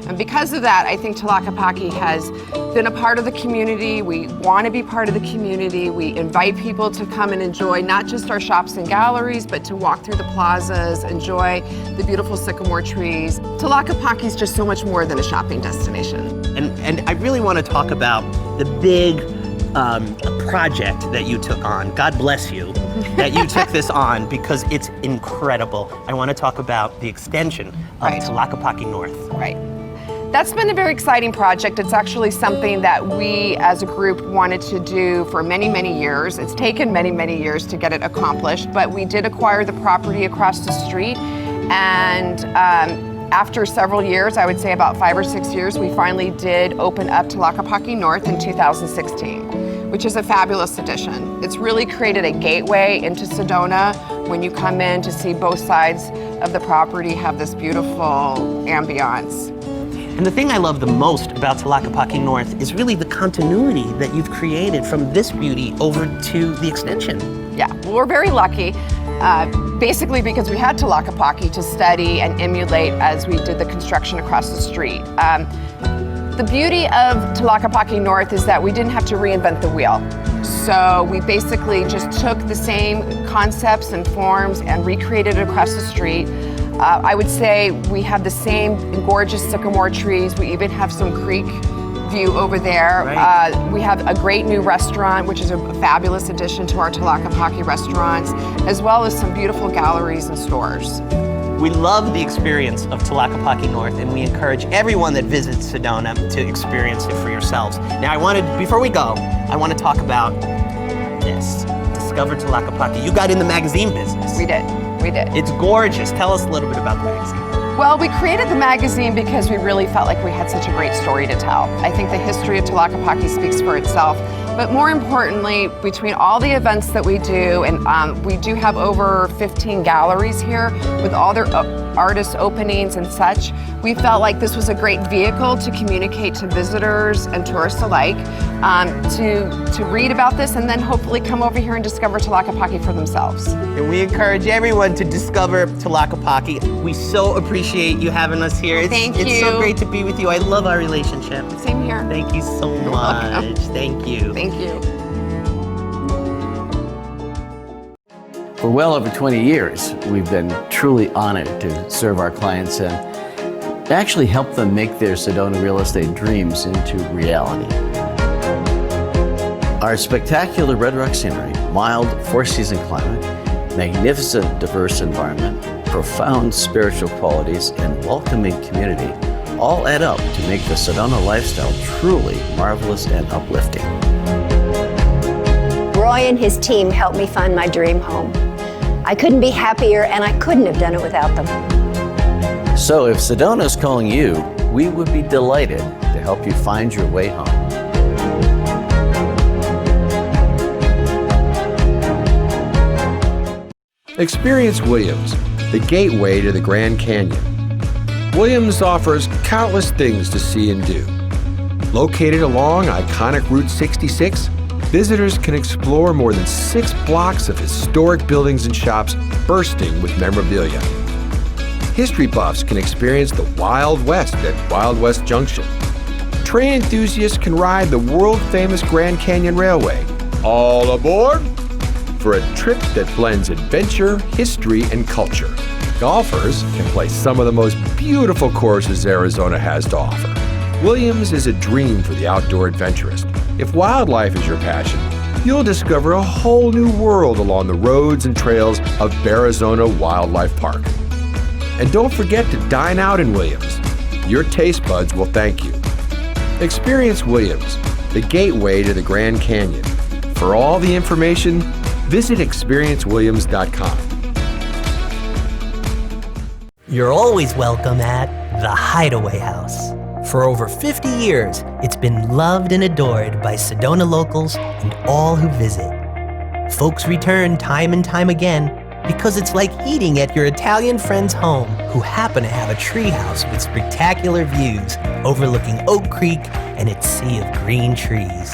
And because of that, I think Tlaquepaque has been a part of the community. We want to be part of the community. We invite people to come and enjoy not just our shops and galleries, but to walk through the plazas, enjoy the beautiful sycamore trees. Tlaquepaque is just so much more than a shopping destination. And I really want to talk about the big project that you took on. God bless you that you took this on, because it's incredible. I want to talk about the extension of Tlaquepaque North. Right. That's been a very exciting project. It's actually something that we as a group wanted to do for many, many years. It's taken many, many years to get it accomplished, but we did acquire the property across the street, and after several years, I would say about 5 or 6 years, we finally did open up Tlaquepaque North in 2016, which is a fabulous addition. It's really created a gateway into Sedona. When you come in to see both sides of the property have this beautiful ambiance. And the thing I love the most about Tlaquepaque North is really the continuity that you've created from this beauty over to the extension. Yeah, well, we're very lucky, basically because we had Tlaquepaque to study and emulate as we did the construction across the street. The beauty of Tlaquepaque North is that we didn't have to reinvent the wheel. So we basically just took the same concepts and forms and recreated it across the street. I would say we have the same gorgeous sycamore trees. We even have some creek view over there. Right. We have a great new restaurant, which is a fabulous addition to our Tlaquepaque restaurants, as well as some beautiful galleries and stores. We love the experience of Tlaquepaque North, and we encourage everyone that visits Sedona to experience it for yourselves. Now, before we go, I want to talk about this. Discover Tlaquepaque. You got in the magazine business. We did. It's gorgeous. Tell us a little bit about the magazine. Well, we created the magazine because we really felt like we had such a great story to tell. I think the history of Tlaquepaque speaks for itself. But more importantly, between all the events that we do, and we do have over 15 galleries here with all their artist openings and such, we felt like this was a great vehicle to communicate to visitors and tourists alike, to read about this and then hopefully come over here and discover Tlaquepaque for themselves. And we encourage everyone to discover Tlaquepaque. We so appreciate you having us here. Thank you. It's so great to be with you. I love our relationship. Same here. Thank you so much. Thank you. Thank you. For well over 20 years, we've been truly honored to serve our clients and actually help them make their Sedona real estate dreams into reality. Our spectacular Red Rock scenery, mild four-season climate, magnificent diverse environment, profound spiritual qualities, and welcoming community all add up to make the Sedona lifestyle truly marvelous and uplifting. Roy and his team helped me find my dream home. I couldn't be happier, and I couldn't have done it without them. So if Sedona is calling you, we would be delighted to help you find your way home. Experience Williams, the gateway to the Grand Canyon. Williams offers countless things to see and do. Located along iconic Route 66, visitors can explore more than 6 blocks of historic buildings and shops bursting with memorabilia. History buffs can experience the Wild West at Wild West Junction. Train enthusiasts can ride the world-famous Grand Canyon Railway. All aboard for a trip that blends adventure, history, and culture. Golfers can play some of the most beautiful courses Arizona has to offer. Williams is a dream for the outdoor adventurist. If wildlife is your passion, you'll discover a whole new world along the roads and trails of Arizona Wildlife Park. And don't forget to dine out in Williams. Your taste buds will thank you. Experience Williams, the gateway to the Grand Canyon. For all the information, visit experiencewilliams.com. You're always welcome at the Hideaway House. For over 50 years, it's been loved and adored by Sedona locals and all who visit. Folks return time and time again because it's like eating at your Italian friend's home who happen to have a treehouse with spectacular views overlooking Oak Creek and its sea of green trees.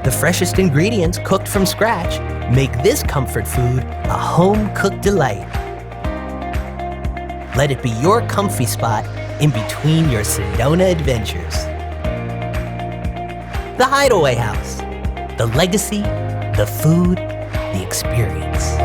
The freshest ingredients cooked from scratch make this comfort food a home-cooked delight. Let it be your comfy spot in between your Sedona adventures. The Hideaway House. The legacy, the food, the experience.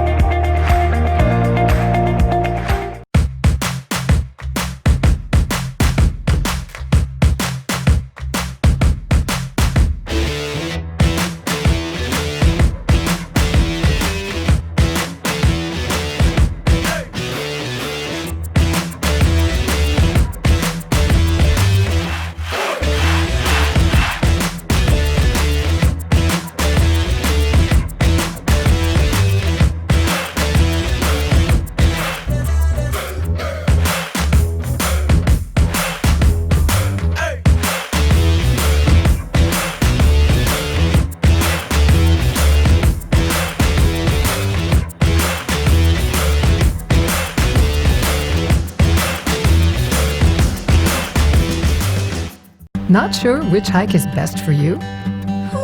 Not sure which hike is best for you?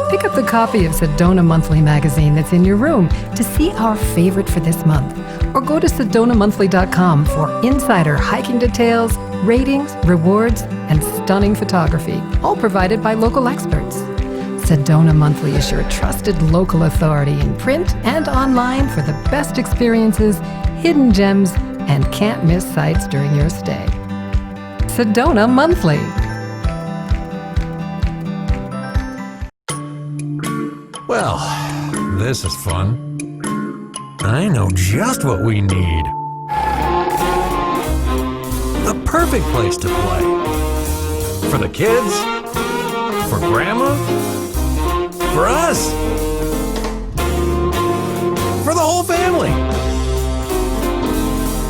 Pick up the copy of Sedona Monthly magazine that's in your room to see our favorite for this month. Or go to SedonaMonthly.com for insider hiking details, ratings, rewards, and stunning photography, all provided by local experts. Sedona Monthly is your trusted local authority in print and online for the best experiences, hidden gems, and can't-miss sights during your stay. Sedona Monthly. Well, this is fun. I know just what we need. The perfect place to play. For the kids, for Grandma, for us, for the whole family.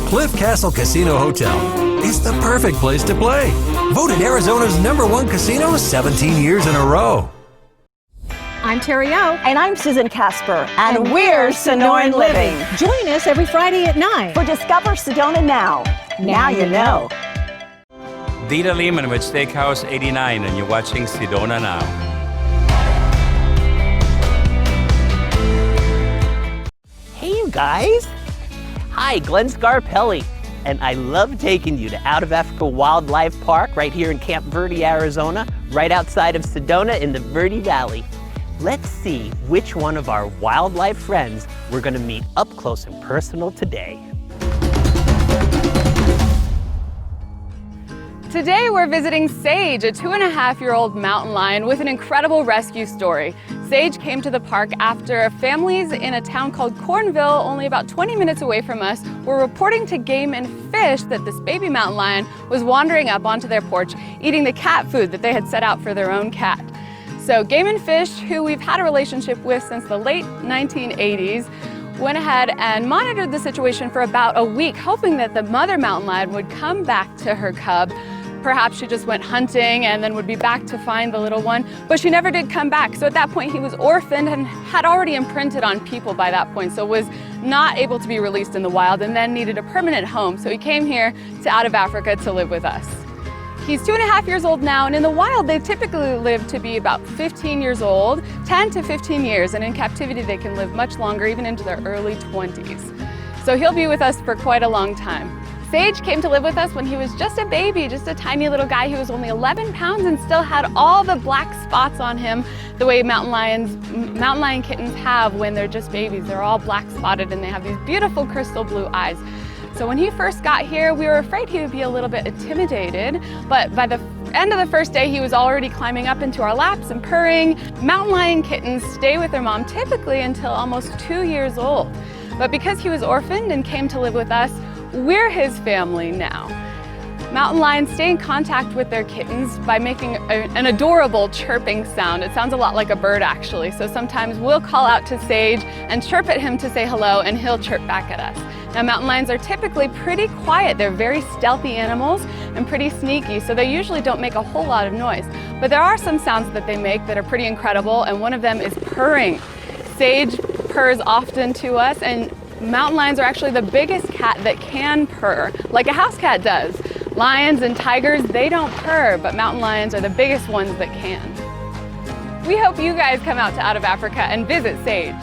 Cliff Castle Casino Hotel is the perfect place to play. Voted Arizona's #1 casino 17 years in a row. I'm Terry O. And I'm Susan Casper. And we're Sonoran Living. Join us every Friday at 9 for Discover Sedona Now. Now you know. Dita Lehman with Steakhouse 89, and you're watching Sedona Now. Hey, you guys. Hi, Glenn Scarpelli. And I love taking you to Out of Africa Wildlife Park right here in Camp Verde, Arizona, right outside of Sedona in the Verde Valley. Let's see which one of our wildlife friends we're going to meet up close and personal today. Today we're visiting Sage, a 2.5-year-old mountain lion with an incredible rescue story. Sage came to the park after families in a town called Cornville, only about 20 minutes away from us, were reporting to Game and Fish that this baby mountain lion was wandering up onto their porch, eating the cat food that they had set out for their own cat. So Game and Fish, who we've had a relationship with since the late 1980s, went ahead and monitored the situation for about a week, hoping that the mother mountain lion would come back to her cub. Perhaps she just went hunting and then would be back to find the little one, but she never did come back. So at that point he was orphaned and had already imprinted on people by that point, so was not able to be released in the wild and then needed a permanent home. So he came here to Out of Africa to live with us. He's 2.5 years old now, and in the wild they typically live to be about 15 years old, 10 to 15 years, and in captivity they can live much longer, even into their early 20s. So he'll be with us for quite a long time. Sage came to live with us when he was just a baby, just a tiny little guy. He was only 11 pounds and still had all the black spots on him, the way mountain lion kittens have when they're just babies. They're all black spotted and they have these beautiful crystal blue eyes. So when he first got here, we were afraid he would be a little bit intimidated, but by the end of the first day, he was already climbing up into our laps and purring. Mountain lion kittens stay with their mom typically until almost 2 years old. But because he was orphaned and came to live with us, we're his family now. Mountain lions stay in contact with their kittens by making an adorable chirping sound. It sounds a lot like a bird, actually. So sometimes we'll call out to Sage and chirp at him to say hello, and he'll chirp back at us. Now, mountain lions are typically pretty quiet. They're very stealthy animals and pretty sneaky, so they usually don't make a whole lot of noise. But there are some sounds that they make that are pretty incredible, and one of them is purring. Sage purrs often to us, and mountain lions are actually the biggest cat that can purr, like a house cat does. Lions and tigers, they don't purr, but mountain lions are the biggest ones that can. We hope you guys come out to Out of Africa and visit Sage.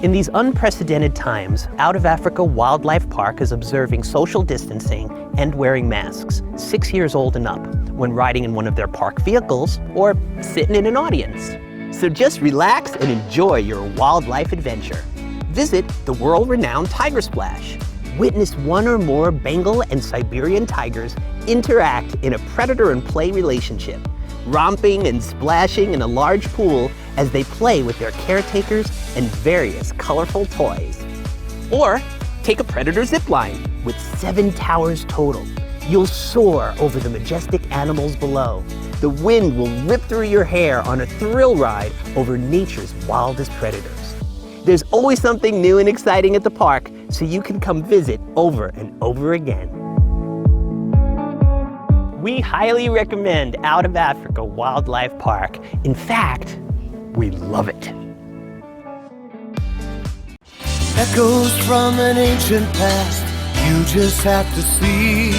In these unprecedented times, Out of Africa Wildlife Park is observing social distancing and wearing masks, 6 years old and up, when riding in one of their park vehicles or sitting in an audience. So just relax and enjoy your wildlife adventure. Visit the world-renowned Tiger Splash. Witness one or more Bengal and Siberian tigers interact in a predator and prey relationship, romping and splashing in a large pool as they play with their caretakers and various colorful toys. Or take a predator zip line with 7 towers total. You'll soar over the majestic animals below. The wind will rip through your hair on a thrill ride over nature's wildest predators. There's always something new and exciting at the park, so you can come visit over and over again. We highly recommend Out of Africa Wildlife Park. In fact, we love it. Echoes from an ancient past, you just have to see.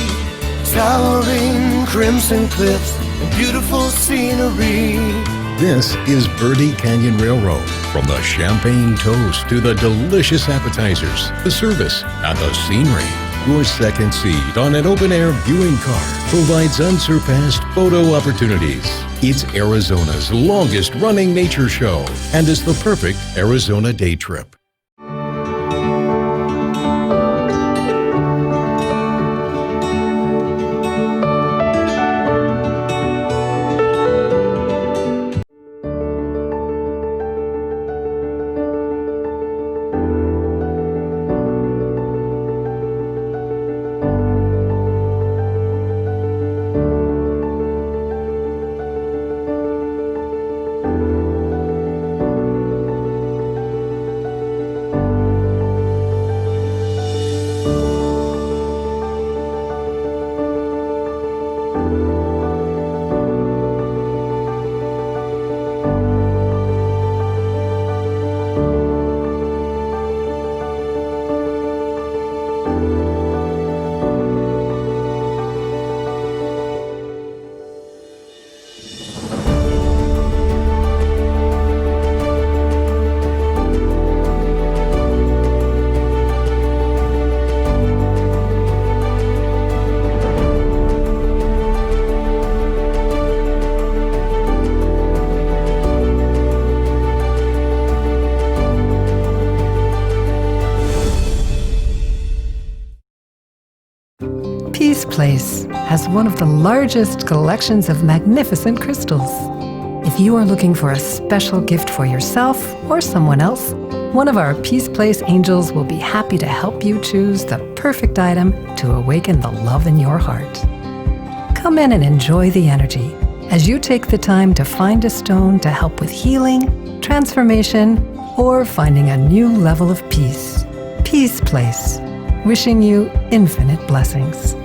Towering crimson cliffs and beautiful scenery. This is Verde Canyon Railroad. From the champagne toast to the delicious appetizers, the service, and the scenery. Your second seat on an open-air viewing car provides unsurpassed photo opportunities. It's Arizona's longest running nature show and is the perfect Arizona day trip. Peace Place has one of the largest collections of magnificent crystals. If you are looking for a special gift for yourself or someone else, one of our Peace Place angels will be happy to help you choose the perfect item to awaken the love in your heart. Come in and enjoy the energy as you take the time to find a stone to help with healing, transformation, or finding a new level of peace. Peace Place, wishing you infinite blessings.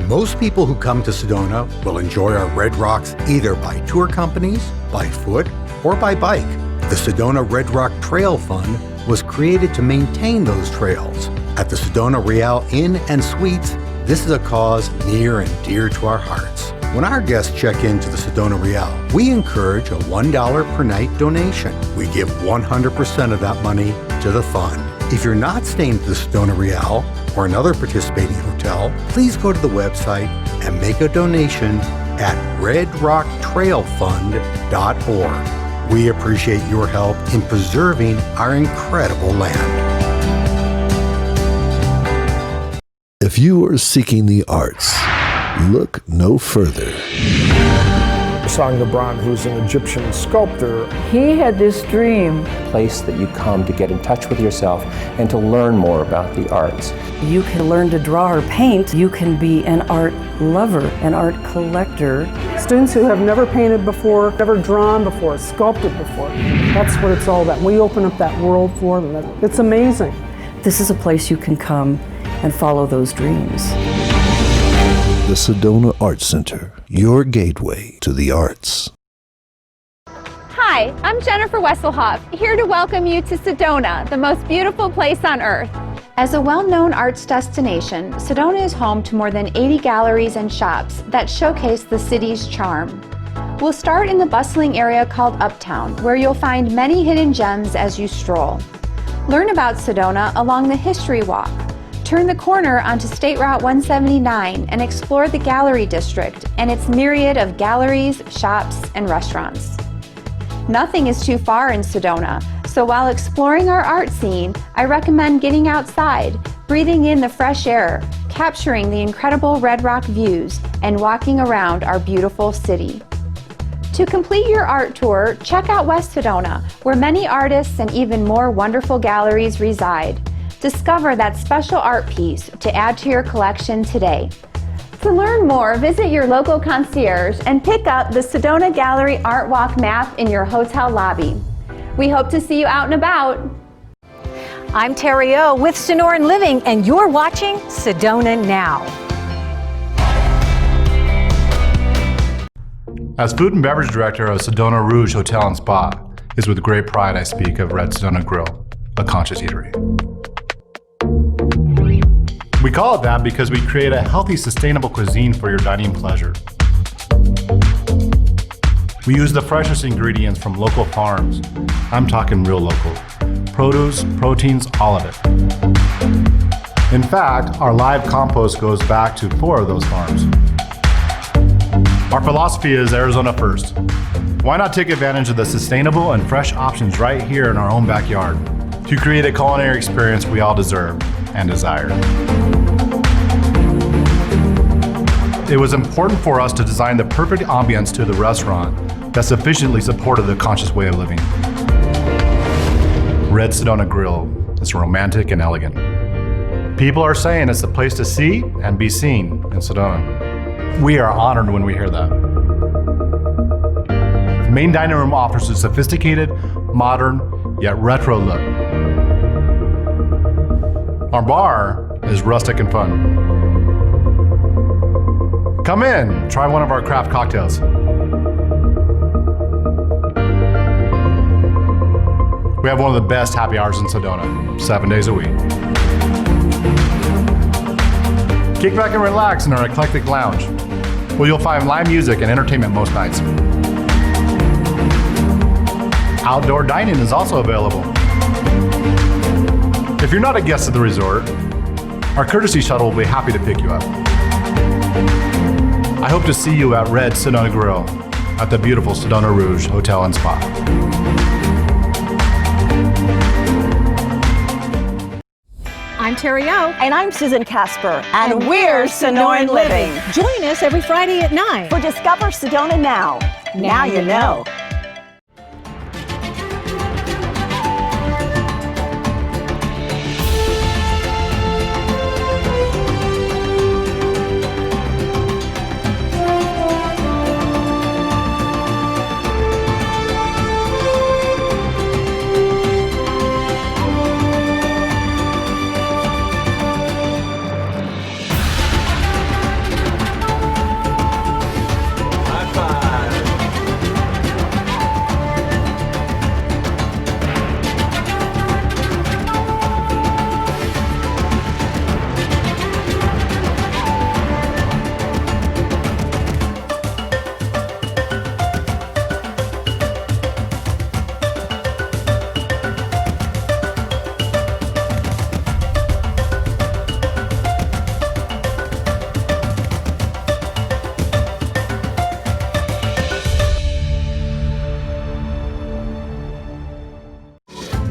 Most people who come to Sedona will enjoy our Red Rocks either by tour companies, by foot, or by bike. The Sedona Red Rock Trail Fund was created to maintain those trails. At the Sedona Real Inn and Suites, this is a cause near and dear to our hearts. When our guests check into the Sedona Real, we encourage a $1 per night donation. We give 100% of that money to the fund. If you're not staying at the Sedona Real or another participating hotel, please go to the website and make a donation at redrocktrailfund.org. We appreciate your help in preserving our incredible land. If you are seeking the arts, look no further. Sang who's an Egyptian sculptor. He had this dream. Place that you come to get in touch with yourself and to learn more about the arts. You can learn to draw or paint. You can be an art lover, an art collector. Students who have never painted before, never drawn before, sculpted before. That's what it's all about. We open up that world for them. It's amazing. This is a place you can come and follow those dreams. The Sedona Arts Center, your gateway to the arts. Hi, I'm Jennifer Wesselhoff, here to welcome you to Sedona, the most beautiful place on earth. As a well-known arts destination, Sedona is home to more than 80 galleries and shops that showcase the city's charm. We'll start in the bustling area called Uptown, where you'll find many hidden gems as you stroll. Learn about Sedona along the History Walk. Turn the corner onto State Route 179 and explore the Gallery District and its myriad of galleries, shops, and restaurants. Nothing is too far in Sedona, so while exploring our art scene, I recommend getting outside, breathing in the fresh air, capturing the incredible Red Rock views, and walking around our beautiful city. To complete your art tour, check out West Sedona, where many artists and even more wonderful galleries reside. Discover that special art piece to add to your collection today. To learn more, visit your local concierge and pick up the Sedona Gallery Art Walk map in your hotel lobby. We hope to see you out and about. I'm Terry O with Sonoran Living, and you're watching Sedona Now. As food and beverage director of Sedona Rouge Hotel and Spa, it's with great pride I speak of Red Sedona Grill, a conscious eatery. We call it that because we create a healthy, sustainable cuisine for your dining pleasure. We use the freshest ingredients from local farms. I'm talking real local. Produce, proteins, all of it. In fact, our live compost goes back to 4 of those farms. Our philosophy is Arizona first. Why not take advantage of the sustainable and fresh options right here in our own backyard to create a culinary experience we all deserve and desire? It was important for us to design the perfect ambience to the restaurant that sufficiently supported the conscious way of living. Red Sedona Grill is romantic and elegant. People are saying it's the place to see and be seen in Sedona. We are honored when we hear that. The main dining room offers a sophisticated, modern, yet retro look. Our bar is rustic and fun. Come in, try one of our craft cocktails. We have one of the best happy hours in Sedona, 7 days a week. Kick back and relax in our eclectic lounge, where you'll find live music and entertainment most nights. Outdoor dining is also available. If you're not a guest at the resort, our courtesy shuttle will be happy to pick you up. I hope to see you at Red Sedona Grill at the beautiful Sedona Rouge Hotel and Spa. I'm Terry O. And I'm Susan Casper. And we're Sonoran Living. Join us every Friday at 9 for Discover Sedona Now. Now you know.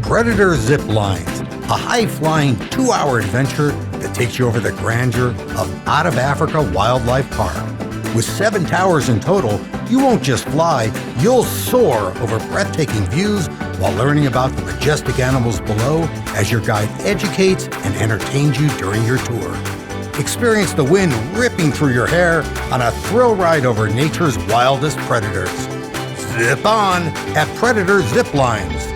Predator Zip Lines, a high-flying 2-hour adventure that takes you over the grandeur of Out of Africa Wildlife Park. With 7 towers in total, you won't just fly, you'll soar over breathtaking views while learning about the majestic animals below as your guide educates and entertains you during your tour. Experience the wind ripping through your hair on a thrill ride over nature's wildest predators. Zip on at Predator Zip Lines.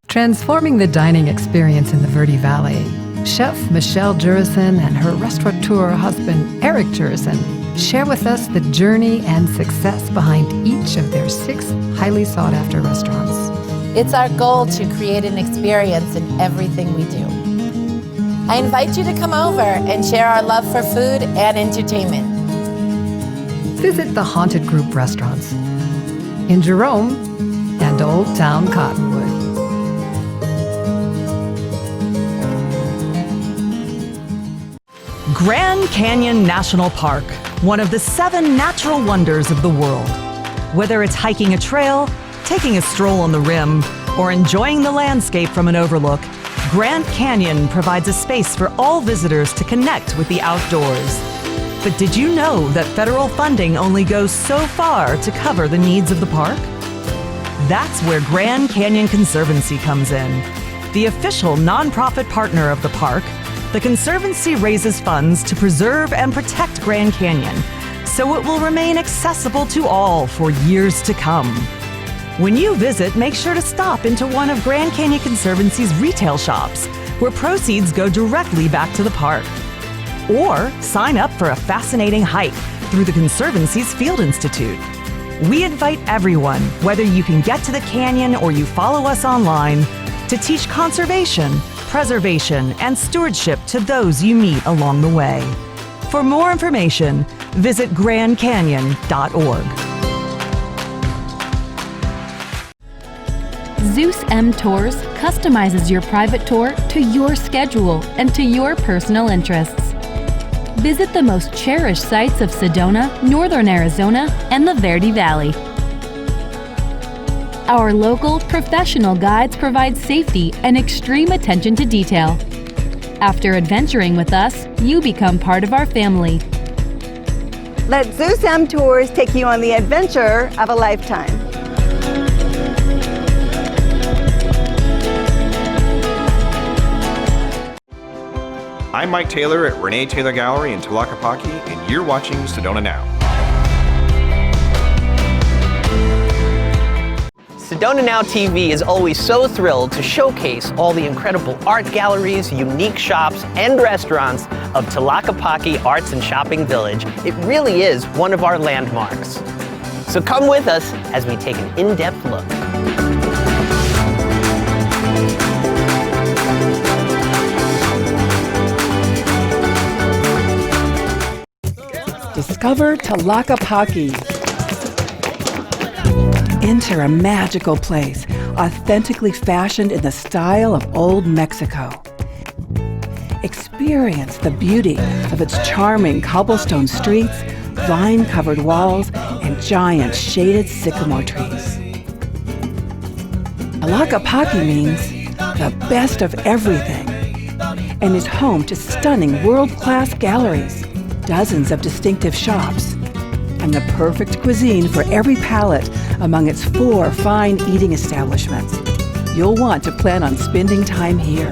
Transforming the dining experience in the Verde Valley, Chef Michelle Jurison and her restaurateur husband, Eric Jurison, share with us the journey and success behind each of their 6 highly sought-after restaurants. It's our goal to create an experience in everything we do. I invite you to come over and share our love for food and entertainment. Visit the Haunted Group restaurants in Jerome and Old Town Cottonwood. Grand Canyon National Park, one of the 7 natural wonders of the world. Whether it's hiking a trail, taking a stroll on the rim, or enjoying the landscape from an overlook, Grand Canyon provides a space for all visitors to connect with the outdoors. But did you know that federal funding only goes so far to cover the needs of the park? That's where Grand Canyon Conservancy comes in. The official nonprofit partner of the park, the Conservancy raises funds to preserve and protect Grand Canyon, so it will remain accessible to all for years to come. When you visit, make sure to stop into one of Grand Canyon Conservancy's retail shops, where proceeds go directly back to the park. Or sign up for a fascinating hike through the Conservancy's Field Institute. We invite everyone, whether you can get to the canyon or you follow us online, to teach conservation, preservation, and stewardship to those you meet along the way. For more information, visit grandcanyon.org. Zeus M Tours customizes your private tour to your schedule and to your personal interests. Visit the most cherished sites of Sedona, northern Arizona, and the Verde Valley. Our local, professional guides provide safety and extreme attention to detail. After adventuring with us, you become part of our family. Let Zeus M Tours take you on the adventure of a lifetime. I'm Mike Taylor at Renee Taylor Gallery in Tlaquepaque, and you're watching Sedona Now. Sedona Now TV is always so thrilled to showcase all the incredible art galleries, unique shops, and restaurants of Tlaquepaque Arts and Shopping Village. It really is one of our landmarks. So come with us as we take an in-depth look. Discover Tlaquepaque. Enter a magical place, authentically fashioned in the style of old Mexico. Experience the beauty of its charming cobblestone streets, vine-covered walls, and giant shaded sycamore trees. Tlaquepaque means the best of everything and is home to stunning world-class galleries, dozens of distinctive shops, and the perfect cuisine for every palate among its 4 fine eating establishments. You'll want to plan on spending time here.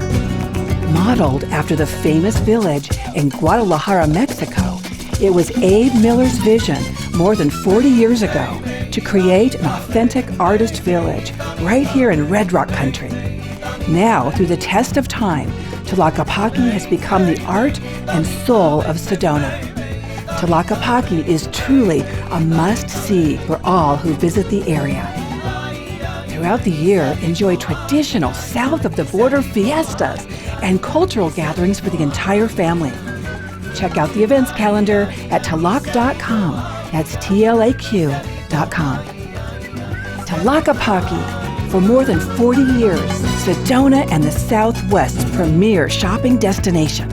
Modeled after the famous village in Guadalajara, Mexico, it was Abe Miller's vision more than 40 years ago to create an authentic artist village right here in Red Rock country. Now, through the test of time, Tlaquepaque has become the art and soul of Sedona. Tlaquepaque is truly a must-see for all who visit the area. Throughout the year, enjoy traditional south-of-the-border fiestas and cultural gatherings for the entire family. Check out the events calendar at tlaq.com. That's TLAQ.com. Tlaquepaque, for more than 40 years, Sedona and the Southwest's premier shopping destination.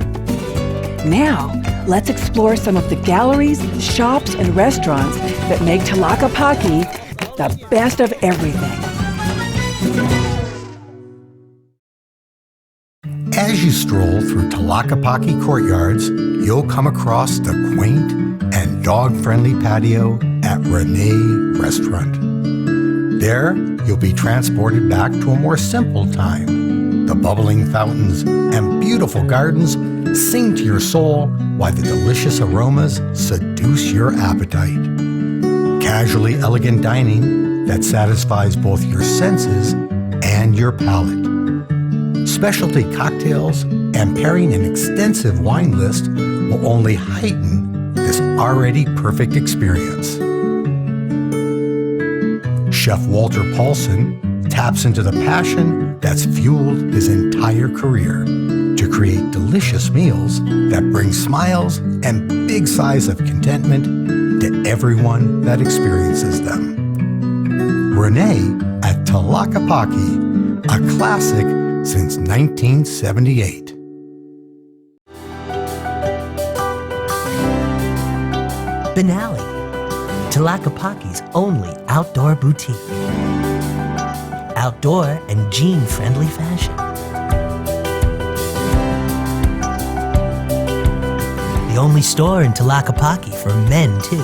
Now, let's explore some of the galleries, shops, and restaurants that make Tlaquepaque the best of everything. As you stroll through Tlaquepaque courtyards, you'll come across the quaint and dog-friendly patio at Renee Restaurant. There, you'll be transported back to a more simple time. The bubbling fountains and beautiful gardens sing to your soul while the delicious aromas seduce your appetite. Casually elegant dining that satisfies both your senses and your palate. Specialty cocktails and pairing an extensive wine list will only heighten this already perfect experience. Chef Walter Paulson taps into the passion that's fueled his entire career to create delicious meals that bring smiles and big sighs of contentment to everyone that experiences them. Renee at Tlaquepaque, a classic since 1978. Benally, Tlaquepaque's only outdoor boutique. Outdoor and jean-friendly fashion. The only store in Tlaquepaque for men, too.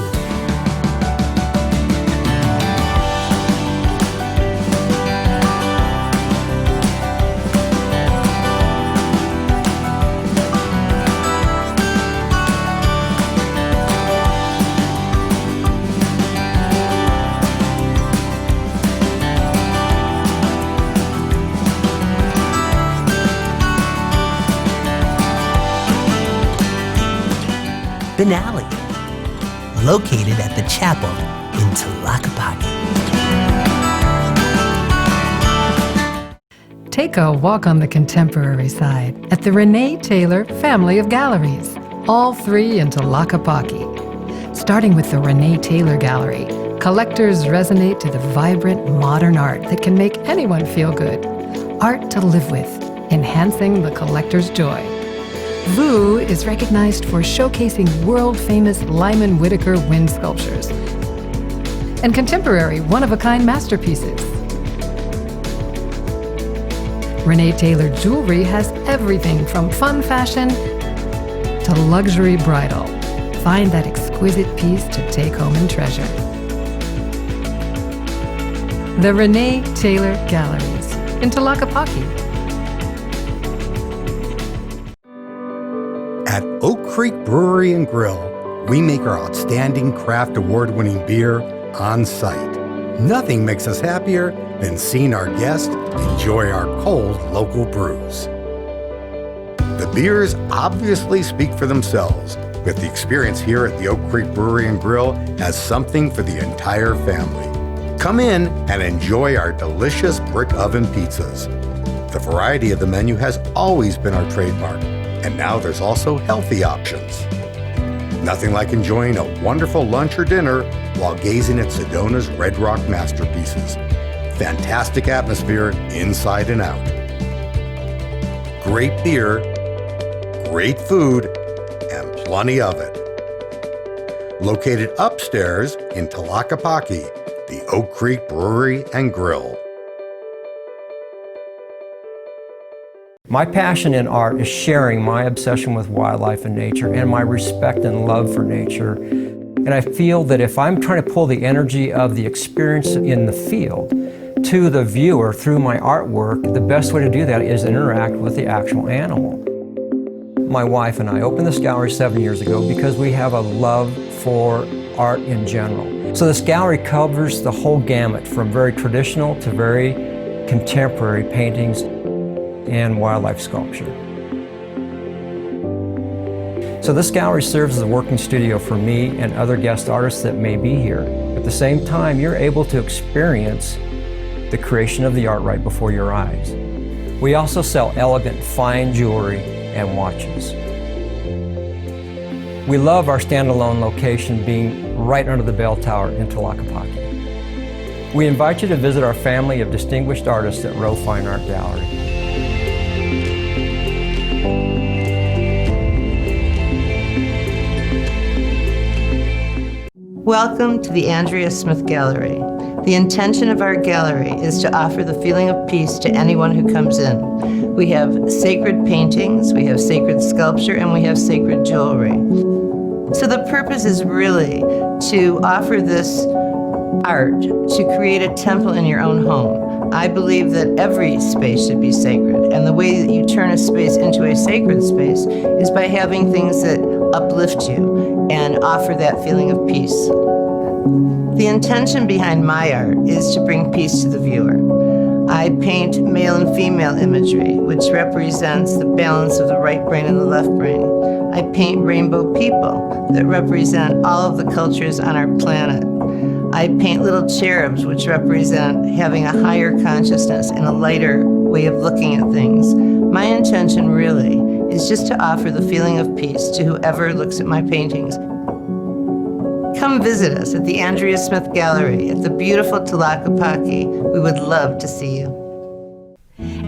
Benally, located at the chapel in Tlaquepaque. Take a walk on the contemporary side at the Renee Taylor family of galleries, all 3 in Tlaquepaque. Starting with the Renee Taylor Gallery, collectors resonate to the vibrant modern art that can make anyone feel good. Art to live with, enhancing the collector's joy. VU is recognized for showcasing world-famous Lyman Whitaker wind sculptures and contemporary one-of-a-kind masterpieces. Renee Taylor Jewelry has everything from fun fashion to luxury bridal. Find that exquisite piece to take home and treasure. The Renee Taylor Galleries in Tlaquepaque. At Oak Creek Brewery and Grill, we make our outstanding craft award-winning beer on site. Nothing makes us happier than seeing our guests enjoy our cold local brews. The beers obviously speak for themselves, with the experience here at the Oak Creek Brewery and Grill has something for the entire family. Come in and enjoy our delicious brick oven pizzas. The variety of the menu has always been our trademark, and now there's also healthy options. Nothing like enjoying a wonderful lunch or dinner while gazing at Sedona's Red Rock masterpieces. Fantastic atmosphere inside and out. Great beer, great food, and plenty of it. Located upstairs in Tlaquepaque, the Oak Creek Brewery and Grill. My passion in art is sharing my obsession with wildlife and nature and my respect and love for nature. And I feel that if I'm trying to pull the energy of the experience in the field to the viewer through my artwork, the best way to do that is interact with the actual animal. My wife and I opened this gallery 7 years ago because we have a love for art in general. So this gallery covers the whole gamut from very traditional to very contemporary paintings and wildlife sculpture. So this gallery serves as a working studio for me and other guest artists that may be here. At the same time, you're able to experience the creation of the art right before your eyes. We also sell elegant, fine jewelry and watches. We love our standalone location being right under the bell tower in Tlaquepaque. We invite you to visit our family of distinguished artists at Row Fine Art Gallery. Welcome to the Andrea Smith Gallery. The intention of our gallery is to offer the feeling of peace to anyone who comes in. We have sacred paintings, we have sacred sculpture, and we have sacred jewelry. So the purpose is really to offer this art to create a temple in your own home. I believe that every space should be sacred, and the way that you turn a space into a sacred space is by having things that uplift you and offer that feeling of peace. The intention behind my art is to bring peace to the viewer. I paint male and female imagery, which represents the balance of the right brain and the left brain. I paint rainbow people that represent all of the cultures on our planet. I paint little cherubs, which represent having a higher consciousness and a lighter way of looking at things. My intention really is just to offer the feeling of peace to whoever looks at my paintings. Come visit us at the Andrea Smith Gallery at the beautiful Tlaquepaque. We would love to see you.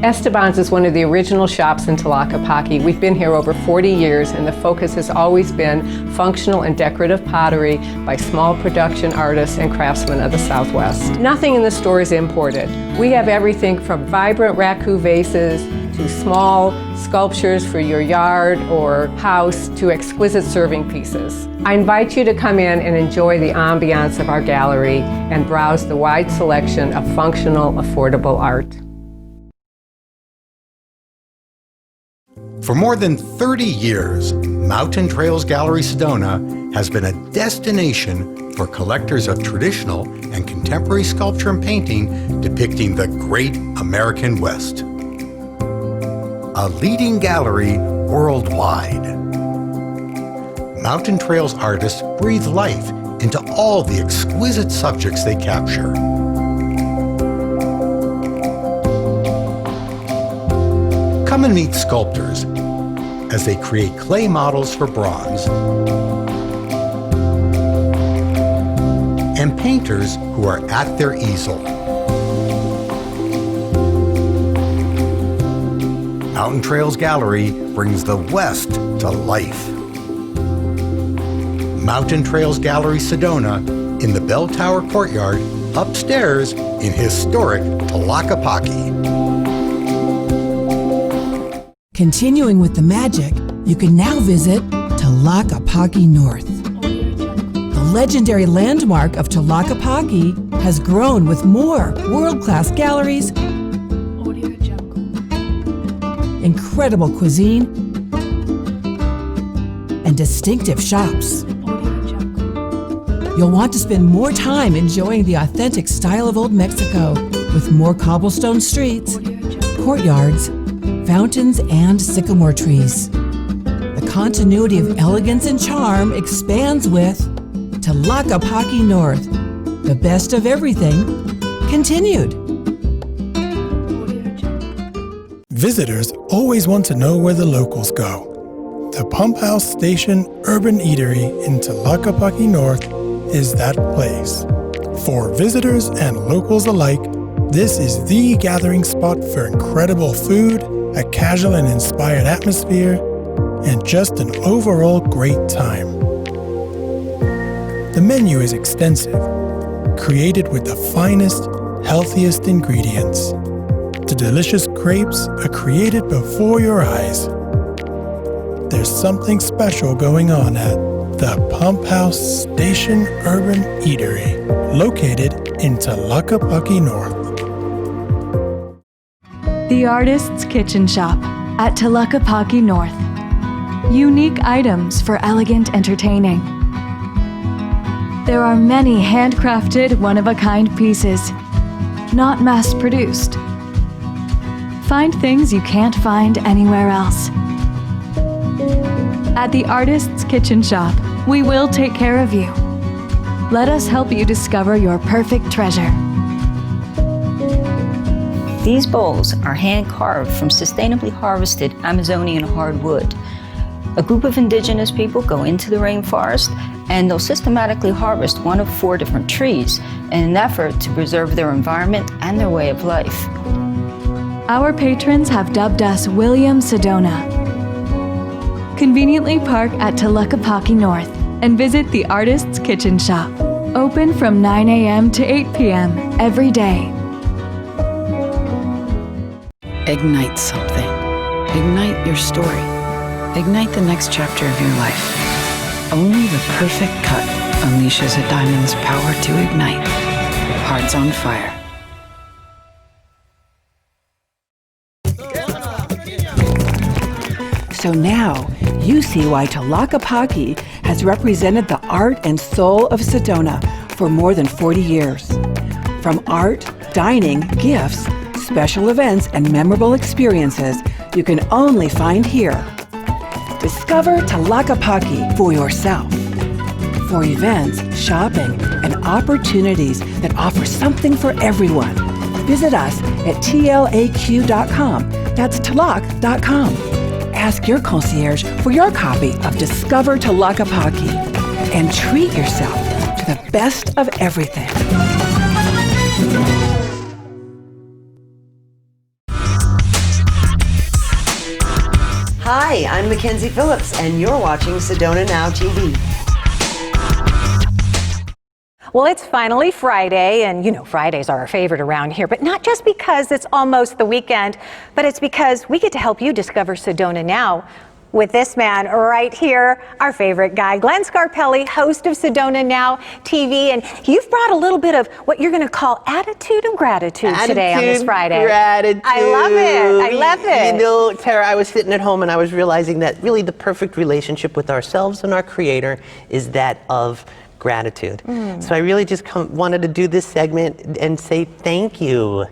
Esteban's is one of the original shops in Tlaquepaque. We've been here over 40 years, and the focus has always been functional and decorative pottery by small production artists and craftsmen of the Southwest. Nothing in the store is imported. We have everything from vibrant raku vases to small sculptures for your yard or house to exquisite serving pieces. I invite you to come in and enjoy the ambiance of our gallery and browse the wide selection of functional, affordable art. For more than 30 years, Mountain Trails Gallery Sedona has been a destination for collectors of traditional and contemporary sculpture and painting depicting the great American West. A leading gallery worldwide. Mountain Trails artists breathe life into all the exquisite subjects they capture. Come and meet sculptors as they create clay models for bronze and painters who are at their easel. Mountain Trails Gallery brings the West to life. Mountain Trails Gallery Sedona in the Bell Tower Courtyard upstairs in historic Tlaquepaque. Continuing with the magic, you can now visit Tlaquepaque North. The legendary landmark of Tlaquepaque has grown with more world-class galleries, incredible cuisine, and distinctive shops. You'll want to spend more time enjoying the authentic style of Old Mexico with more cobblestone streets, courtyards, fountains, and sycamore trees. The continuity of elegance and charm expands with Tlaquepaque North. The best of everything continued. Visitors always want to know where the locals go. The Pump House Station Urban Eatery in Tlaquepaque North is that place. For visitors and locals alike, this is the gathering spot for incredible food, a casual and inspired atmosphere, and just an overall great time. The menu is extensive, created with the finest, healthiest ingredients. The delicious crepes are created before your eyes. There's something special going on at the Pump House Station Urban Eatery, located in Tlaquepaque North. The Artist's Kitchen Shop at Tlaquepaque North. Unique items for elegant entertaining. There are many handcrafted, one-of-a-kind pieces, not mass-produced. Find things you can't find anywhere else. At the Artist's Kitchen Shop, we will take care of you. Let us help you discover your perfect treasure. These bowls are hand-carved from sustainably harvested Amazonian hardwood. A group of indigenous people go into the rainforest and they'll systematically harvest one of 4 different trees in an effort to preserve their environment and their way of life. Our patrons have dubbed us William Sedona. Conveniently park at Tlaquepaque North and visit the Artist's Kitchen Shop. Open from 9 a.m. to 8 p.m. every day. Ignite something. Ignite your story. Ignite the next chapter of your life. Only the perfect cut unleashes a diamond's power to ignite. Hearts on fire. So now, you see why Tlaquepaque has represented the art and soul of Sedona for more than 40 years. From art, dining, gifts, special events, and memorable experiences you can only find here. Discover Tlaquepaque for yourself. For events, shopping, and opportunities that offer something for everyone, visit us at tlaq.com. That's tlac.com. Ask your concierge for your copy of Discover Tlaquepaque and treat yourself to the best of everything. Hi, I'm Mackenzie Phillips, and you're watching Sedona Now TV. Well, it's finally Friday, and you know Fridays are our favorite around here, but not just because it's almost the weekend, but it's because we get to help you discover Sedona Now with this man right here, our favorite guy, Glenn Scarpelli, host of Sedona Now TV, and you've brought a little bit of what you're going to call attitude and gratitude today on this Friday. Gratitude. I love it. I love it. You know, Tara, I was sitting at home and I was realizing that really the perfect relationship with ourselves and our Creator is that of gratitude. So I really just wanted to do this segment and say thank you.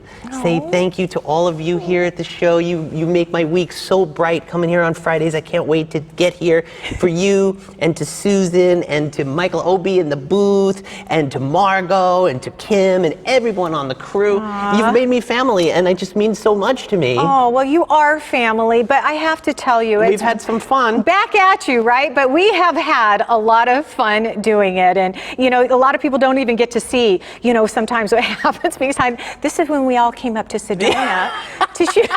Say thank you to all of you here at the show. You make my week so bright coming here on Fridays. I can't wait to get here for you and to Susan and to Michael Obie in the booth and to Margot and to Kim and everyone on the crew. You've made me family and it just means so much to me. Oh, well, you are family, but I have to tell you, we've had some fun. Back at you, right? But we have had a lot of fun doing it. it. And, you know, a lot of people don't even get to see, you know, sometimes what happens behind. This is when we all came up to Sedona to shoot.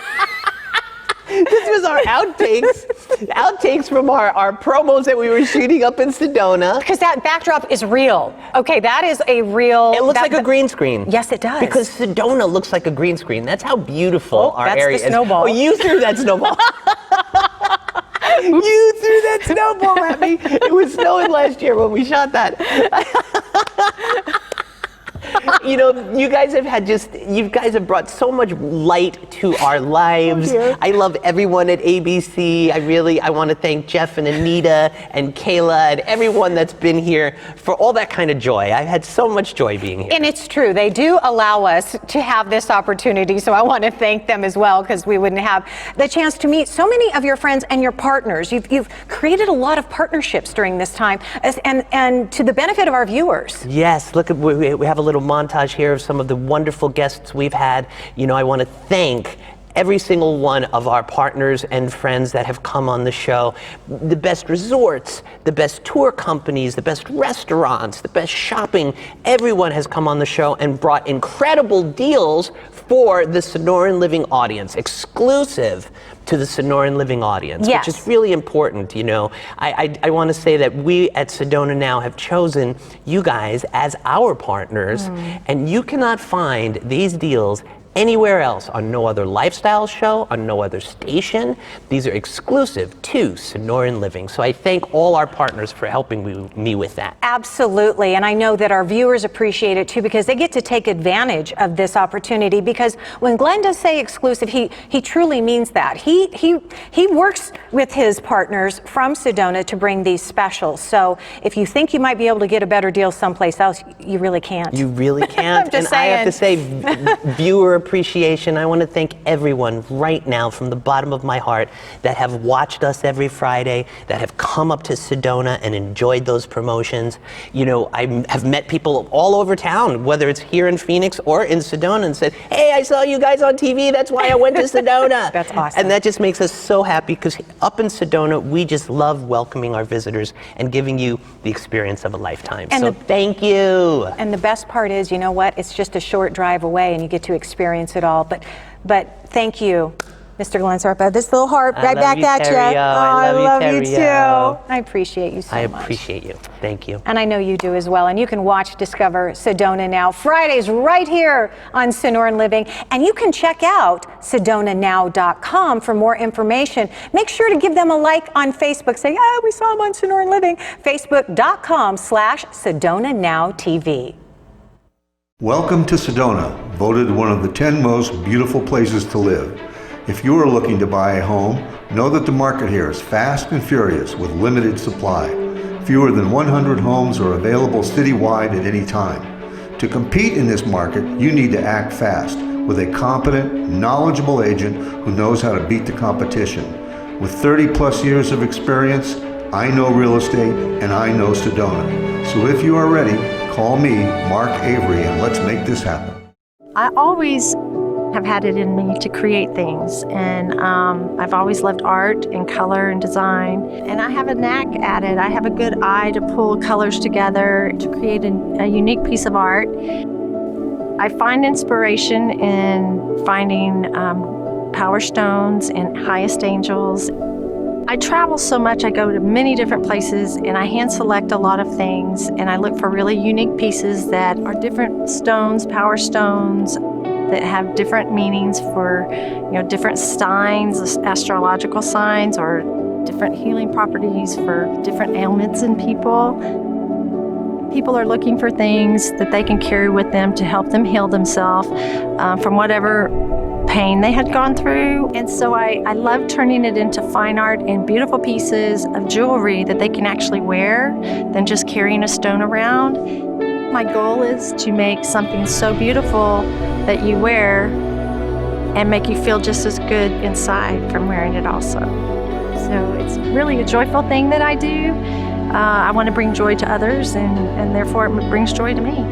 This was our outtakes from our promos that we were shooting up in Sedona. Because that backdrop is real. Okay, that is a real... It looks like a green screen. Yes, it does. Because Sedona looks like a green screen. That's how beautiful our that's area the snowball. is. Oh, you threw that snowball. You threw that snowball at me. It was snowing last year when we shot that. You know, you guys have brought so much light to our lives. Oh, I love everyone at ABC. I want to thank Jeff and Anita and Kayla and everyone that's been here for all that kind of joy. I've had so much joy being here. And it's true. They do allow us to have this opportunity, so I want to thank them as well, because we wouldn't have the chance to meet so many of your friends and your partners. You've created a lot of partnerships during this time, and to the benefit of our viewers. Yes, look, we have a little montage here of some of the wonderful guests we've had. You know, I want to thank every single one of our partners and friends that have come on the show. The best resorts, the best tour companies, the best restaurants, the best shopping. Everyone has come on the show and brought incredible deals for the Sonoran Living audience, exclusive to the Sonoran Living audience, yes, which is really important. You know, I want to say that we at Sedona Now have chosen you guys as our partners, and you cannot find these deals anywhere else, on no other lifestyle show, on no other station. These are exclusive to Sonoran Living. So I thank all our partners for helping me with that. Absolutely, and I know that our viewers appreciate it too, because they get to take advantage of this opportunity. Because when Glenn does say exclusive, he truly means that. He works with his partners from Sedona to bring these specials. So if you think you might be able to get a better deal someplace else, you really can't. You really can't. I'm just and saying. I have to say, viewer appreciation. I want to thank everyone right now from the bottom of my heart that have watched us every Friday, that have come up to Sedona and enjoyed those promotions. You know, I have met people all over town, whether it's here in Phoenix or in Sedona, and said, hey, I saw you guys on TV. That's why I went to Sedona. That's awesome. And that just makes us so happy, because up in Sedona, we just love welcoming our visitors and giving you the experience of a lifetime. And so thank you. And the best part is, you know what? It's just a short drive away, and you get to experience it all. But thank you, Mr. Glenn Sarpa. This little heart right back at you. I love you too. I appreciate you so much. I appreciate you. Thank you. And I know you do as well. And you can watch Discover Sedona Now Fridays right here on Sonoran Living. And you can check out SedonaNow.com for more information. Make sure to give them a like on Facebook. Say, oh, we saw them on Sonoran Living. Facebook.com/Sedona Now TV. Welcome to Sedona, voted one of the 10 most beautiful places to live. If you are looking to buy a home, know that the market here is fast and furious with limited supply. Fewer than 100 homes are available citywide at any time. To compete in this market, you need to act fast with a competent, knowledgeable agent who knows how to beat the competition. With 30 plus years of experience, I know real estate and I know Sedona. So if you are ready, call me, Mark Avery, and let's make this happen. I always have had it in me to create things, and I've always loved art and color and design, and I have a knack at it. I have a good eye to pull colors together to create a unique piece of art. I find inspiration in finding power stones and highest angels. I travel so much, I go to many different places, and I hand select a lot of things, and I look for really unique pieces that are different stones, power stones, that have different meanings for, you know, different signs, astrological signs, or different healing properties for different ailments in people. People are looking for things that they can carry with them to help them heal themselves from whatever pain they had gone through. And so I love turning it into fine art and beautiful pieces of jewelry that they can actually wear than just carrying a stone around. My goal is to make something so beautiful that you wear and make you feel just as good inside from wearing it also. So it's really a joyful thing that I do. I want to bring joy to others, and therefore it brings joy to me.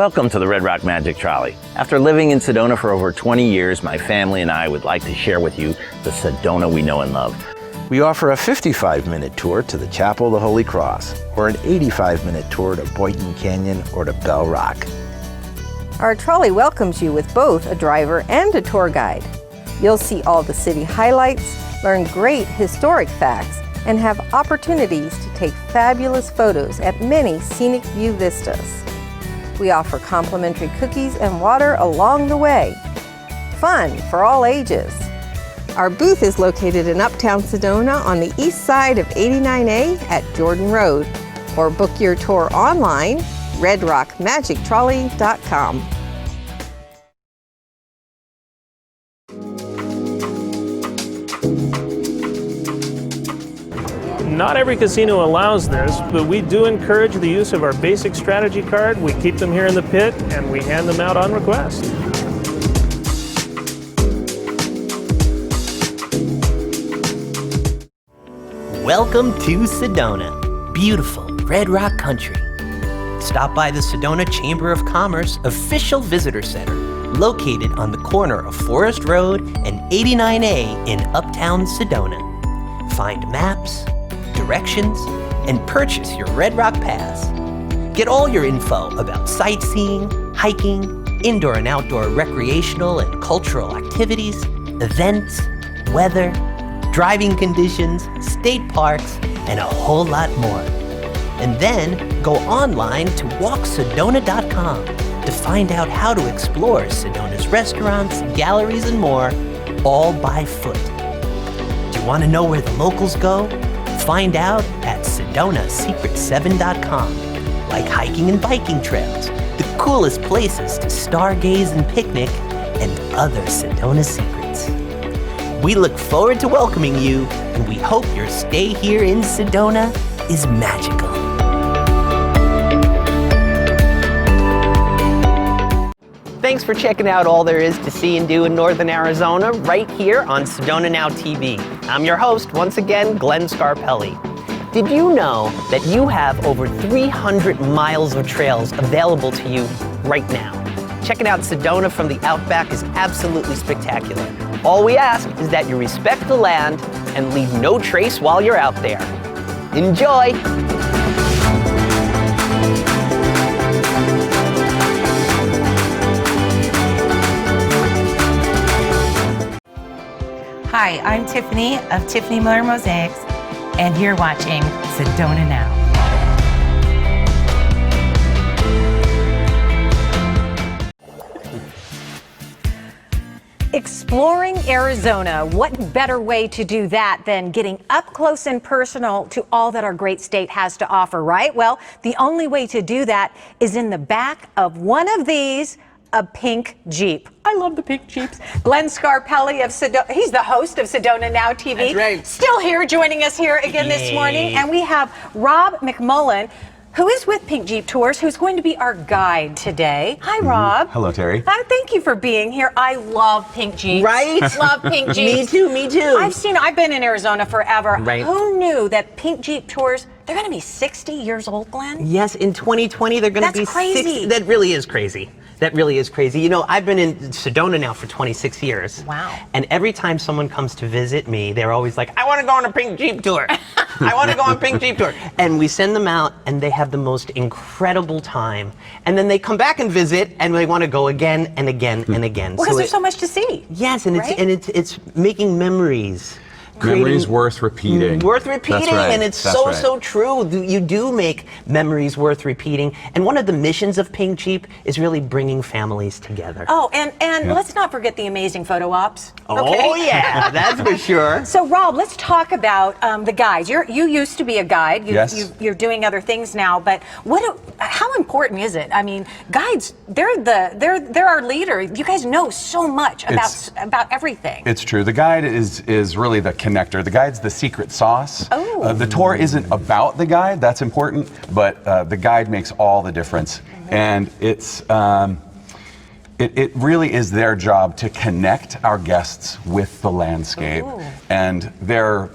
Welcome to the Red Rock Magic Trolley. After living in Sedona for over 20 years, my family and I would like to share with you the Sedona we know and love. We offer a 55-minute tour to the Chapel of the Holy Cross, or an 85-minute tour to Boynton Canyon or to Bell Rock. Our trolley welcomes you with both a driver and a tour guide. You'll see all the city highlights, learn great historic facts, and have opportunities to take fabulous photos at many scenic view vistas. We offer complimentary cookies and water along the way. Fun for all ages. Our booth is located in Uptown Sedona on the east side of 89A at Jordan Road. Or book your tour online, redrockmagictrolley.com. Not every casino allows this, but we do encourage the use of our basic strategy card. We keep them here in the pit and we hand them out on request. Welcome to Sedona, beautiful Red Rock country. Stop by the Sedona Chamber of Commerce official visitor center, located on the corner of Forest Road and 89A in Uptown Sedona. Find maps, directions, and purchase your Red Rock Pass. Get all your info about sightseeing, hiking, indoor and outdoor recreational and cultural activities, events, weather, driving conditions, state parks, and a whole lot more. And then go online to walksedona.com to find out how to explore Sedona's restaurants, galleries, and more, all by foot. Do you want to know where the locals go? Find out at sedonasecret7.com. Like hiking and biking trails, the coolest places to stargaze and picnic, and other Sedona secrets. We look forward to welcoming you, and we hope your stay here in Sedona is magical. Thanks for checking out all there is to see and do in Northern Arizona right here on Sedona Now TV. I'm your host, once again, Glenn Scarpelli. Did you know that you have over 300 miles of trails available to you right now? Checking out Sedona from the Outback is absolutely spectacular. All we ask is that you respect the land and leave no trace while you're out there. Enjoy! Hi, I'm Tiffany of Tiffany Miller Mosaics, and you're watching Sedona Now. Exploring Arizona, what better way to do that than getting up close and personal to all that our great state has to offer, right? Well, the only way to do that is in the back of one of these, a pink Jeep. I love the pink Jeeps. Glenn Scarpelli of Sedona, he's the host of Sedona Now TV. That's right. Still here, joining us here again this morning. And we have Rob McMullen, who is with Pink Jeep Tours, who's going to be our guide today. Hi, Rob. Hello, Terry. Hi, thank you for being here. I love pink Jeeps. Right? Love pink Jeeps. Me too. I've been in Arizona forever. Right. Who knew that Pink Jeep Tours, they're going to be 60 years old, Glenn? Yes, in 2020 they're going to be crazy. 60. That really is crazy. That really is crazy. You know, I've been in Sedona now for 26 years. Wow. And every time someone comes to visit me, they're always like, I want to go on a Pink Jeep tour. I want to go on a Pink Jeep tour. And we send them out and they have the most incredible time. And then they come back and visit and they want to go again and again and again. Because there's so much to see. Yes, and right? it's making memories. Memories worth repeating. Worth repeating, That's right. and it's That's so, right. so true. You do make memories worth repeating. And one of the missions of Pink Jeep is really bringing families together. Oh, and let's not forget the amazing photo ops. Oh, yeah, that's for sure. So, Rob, let's talk about the guides. You used to be a guide. Yes. You're doing other things now, but how important is it? I mean, guides, they're our leader. You guys know so much about everything. It's true. The guide is really the connector. The guide's the secret sauce. Oh. The tour isn't about the guide. That's important, but the guide makes all the difference. Mm-hmm. And it's it really is their job to connect our guests with the landscape. Ooh. And they're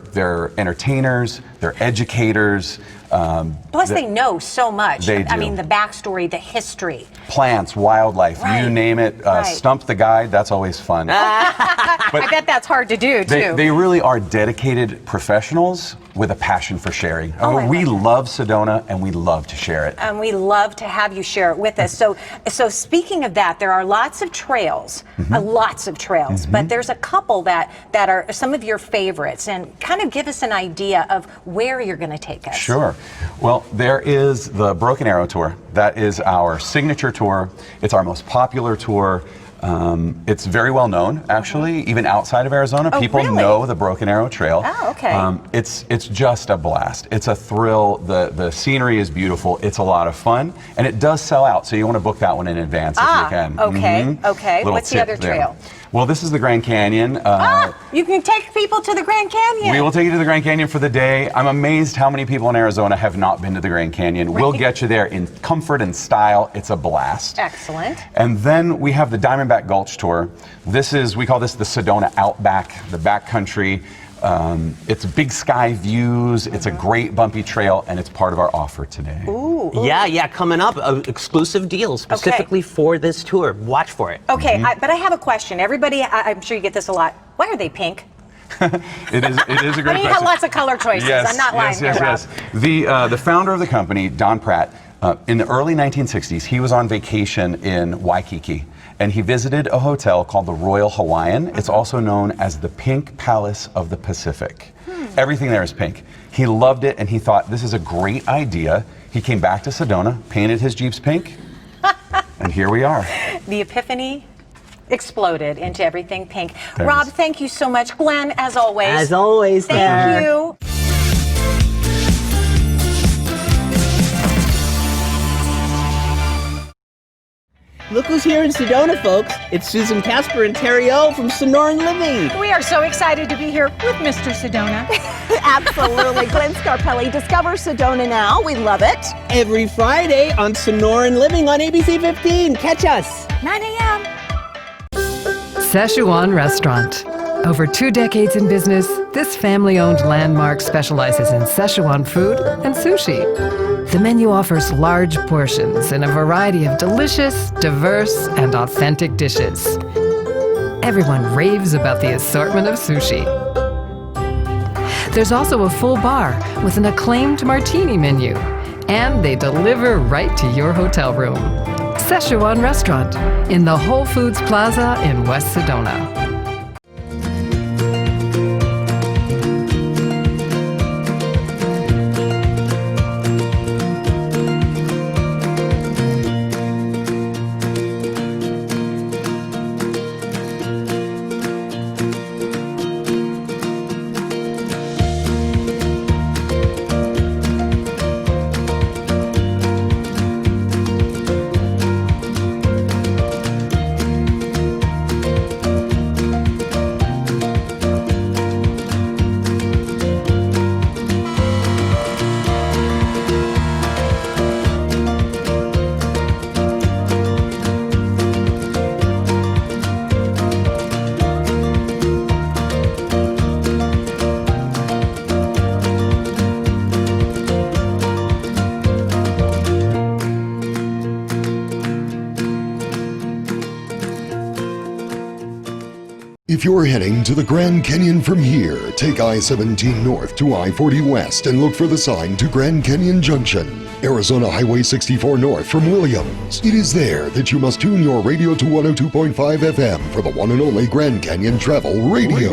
entertainers, they're educators, Plus, they know so much. They do. I mean, the backstory, the history. Plants, wildlife, Right. you name it. Right. Stump the guide, that's always fun. I bet that's hard to do, too. They really are dedicated professionals with a passion for sharing. I We love Sedona and we love to share it. And we love to have you share it with us. So speaking of that, there are lots of trails, but there's a couple that are some of your favorites, and kind of give us an idea of where you're going to take us. Sure. Well, there is the Broken Arrow Tour. That is our signature tour. It's our most popular tour. It's very well known, actually, even outside of Arizona. People know the Broken Arrow Trail. Oh, okay. It's just a blast. It's a thrill. The scenery is beautiful. It's a lot of fun, and it does sell out. So you want to book that one in advance if you can. Okay. Okay. Little What's the tip other there. trail? Well, this is the Grand Canyon. You can take people to the Grand Canyon. We will take you to the Grand Canyon for the day. I'm amazed how many people in Arizona have not been to the Grand Canyon. We'll get you there in comfort and style. It's a blast. Excellent. And then we have the Diamondback Gulch Tour. We call this the Sedona Outback, the backcountry. It's big sky views. It's a great bumpy trail, and it's part of our offer today. Ooh. Yeah, coming up, exclusive deals specifically for this tour. Watch for it. Okay, but I have a question. Everybody, I'm sure you get this a lot. Why are they pink? It is a great I mean, you question. have lots of color choices. Yes, I'm not lying here, Rob. The founder of the company, Don Pratt, in the early 1960s, he was on vacation in Waikiki, and he visited a hotel called the Royal Hawaiian. It's also known as the Pink Palace of the Pacific. Everything there is pink. He loved it, and he thought, this is a great idea. He came back to Sedona, painted his Jeeps pink, and here we are. The epiphany exploded into everything pink. Rob, thank you so much. Glenn, as always. As always, thank you. Look who's here in Sedona, folks. It's Susan Casper and Terry O from Sonoran Living. We are so excited to be here with Mr. Sedona. Absolutely. Glenn Scarpelli, discover Sedona Now. We love it. Every Friday on Sonoran Living on ABC 15. Catch us. 9 a.m. Szechuan Restaurant. Over 2 decades in business, this family-owned landmark specializes in Szechuan food and sushi. The menu offers large portions and a variety of delicious, diverse, and authentic dishes. Everyone raves about the assortment of sushi. There's also a full bar with an acclaimed martini menu, and they deliver right to your hotel room. Szechuan Restaurant in the Whole Foods Plaza in West Sedona. If you're heading to the Grand Canyon from here, take I-17 north to I-40 west and look for the sign to Grand Canyon Junction. Arizona Highway 64 north from Williams. It is there that you must tune your radio to 102.5 FM for the one and only Grand Canyon Travel Radio.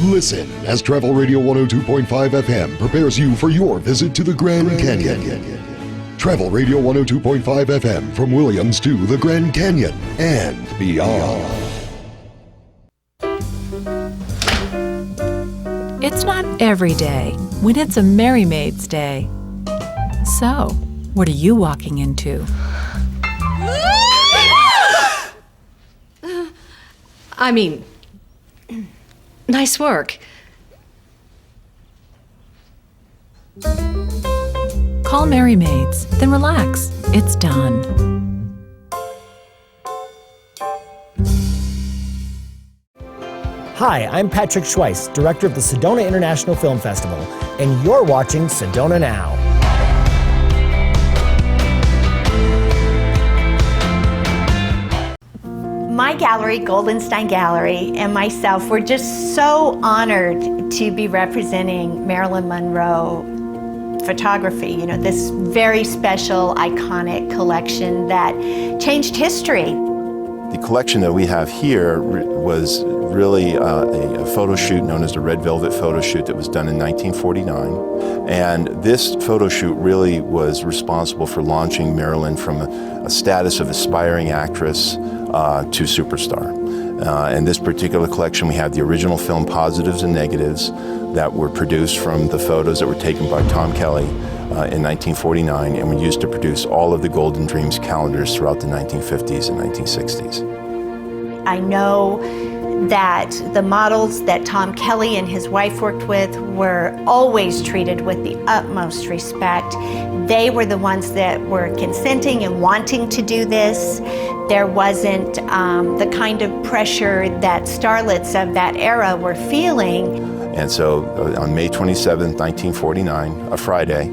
Listen as Travel Radio 102.5 FM prepares you for your visit to the Grand Canyon. Travel Radio 102.5 FM from Williams to the Grand Canyon and beyond. It's not every day when it's a Merry Maid's Day. So, what are you walking into? I mean, nice work. Call Merry Maids, then relax. It's done. Hi, I'm Patrick Schweiss, director of the Sedona International Film Festival, and you're watching Sedona Now. My gallery, Goldenstein Gallery, and myself were just so honored to be representing Marilyn Monroe photography, you know, this very special, iconic collection that changed history. The collection that we have here was really a photo shoot known as the Red Velvet photo shoot that was done in 1949. And this photo shoot really was responsible for launching Marilyn from a status of aspiring actress to superstar. In this particular collection, we have the original film positives and negatives that were produced from the photos that were taken by Tom Kelly in 1949 and were used to produce all of the Golden Dreams calendars throughout the 1950s and 1960s. I know that the models that Tom Kelly and his wife worked with were always treated with the utmost respect. They were the ones that were consenting and wanting to do this. There wasn't the kind of pressure that starlets of that era were feeling. And so on May 27th, 1949, a Friday,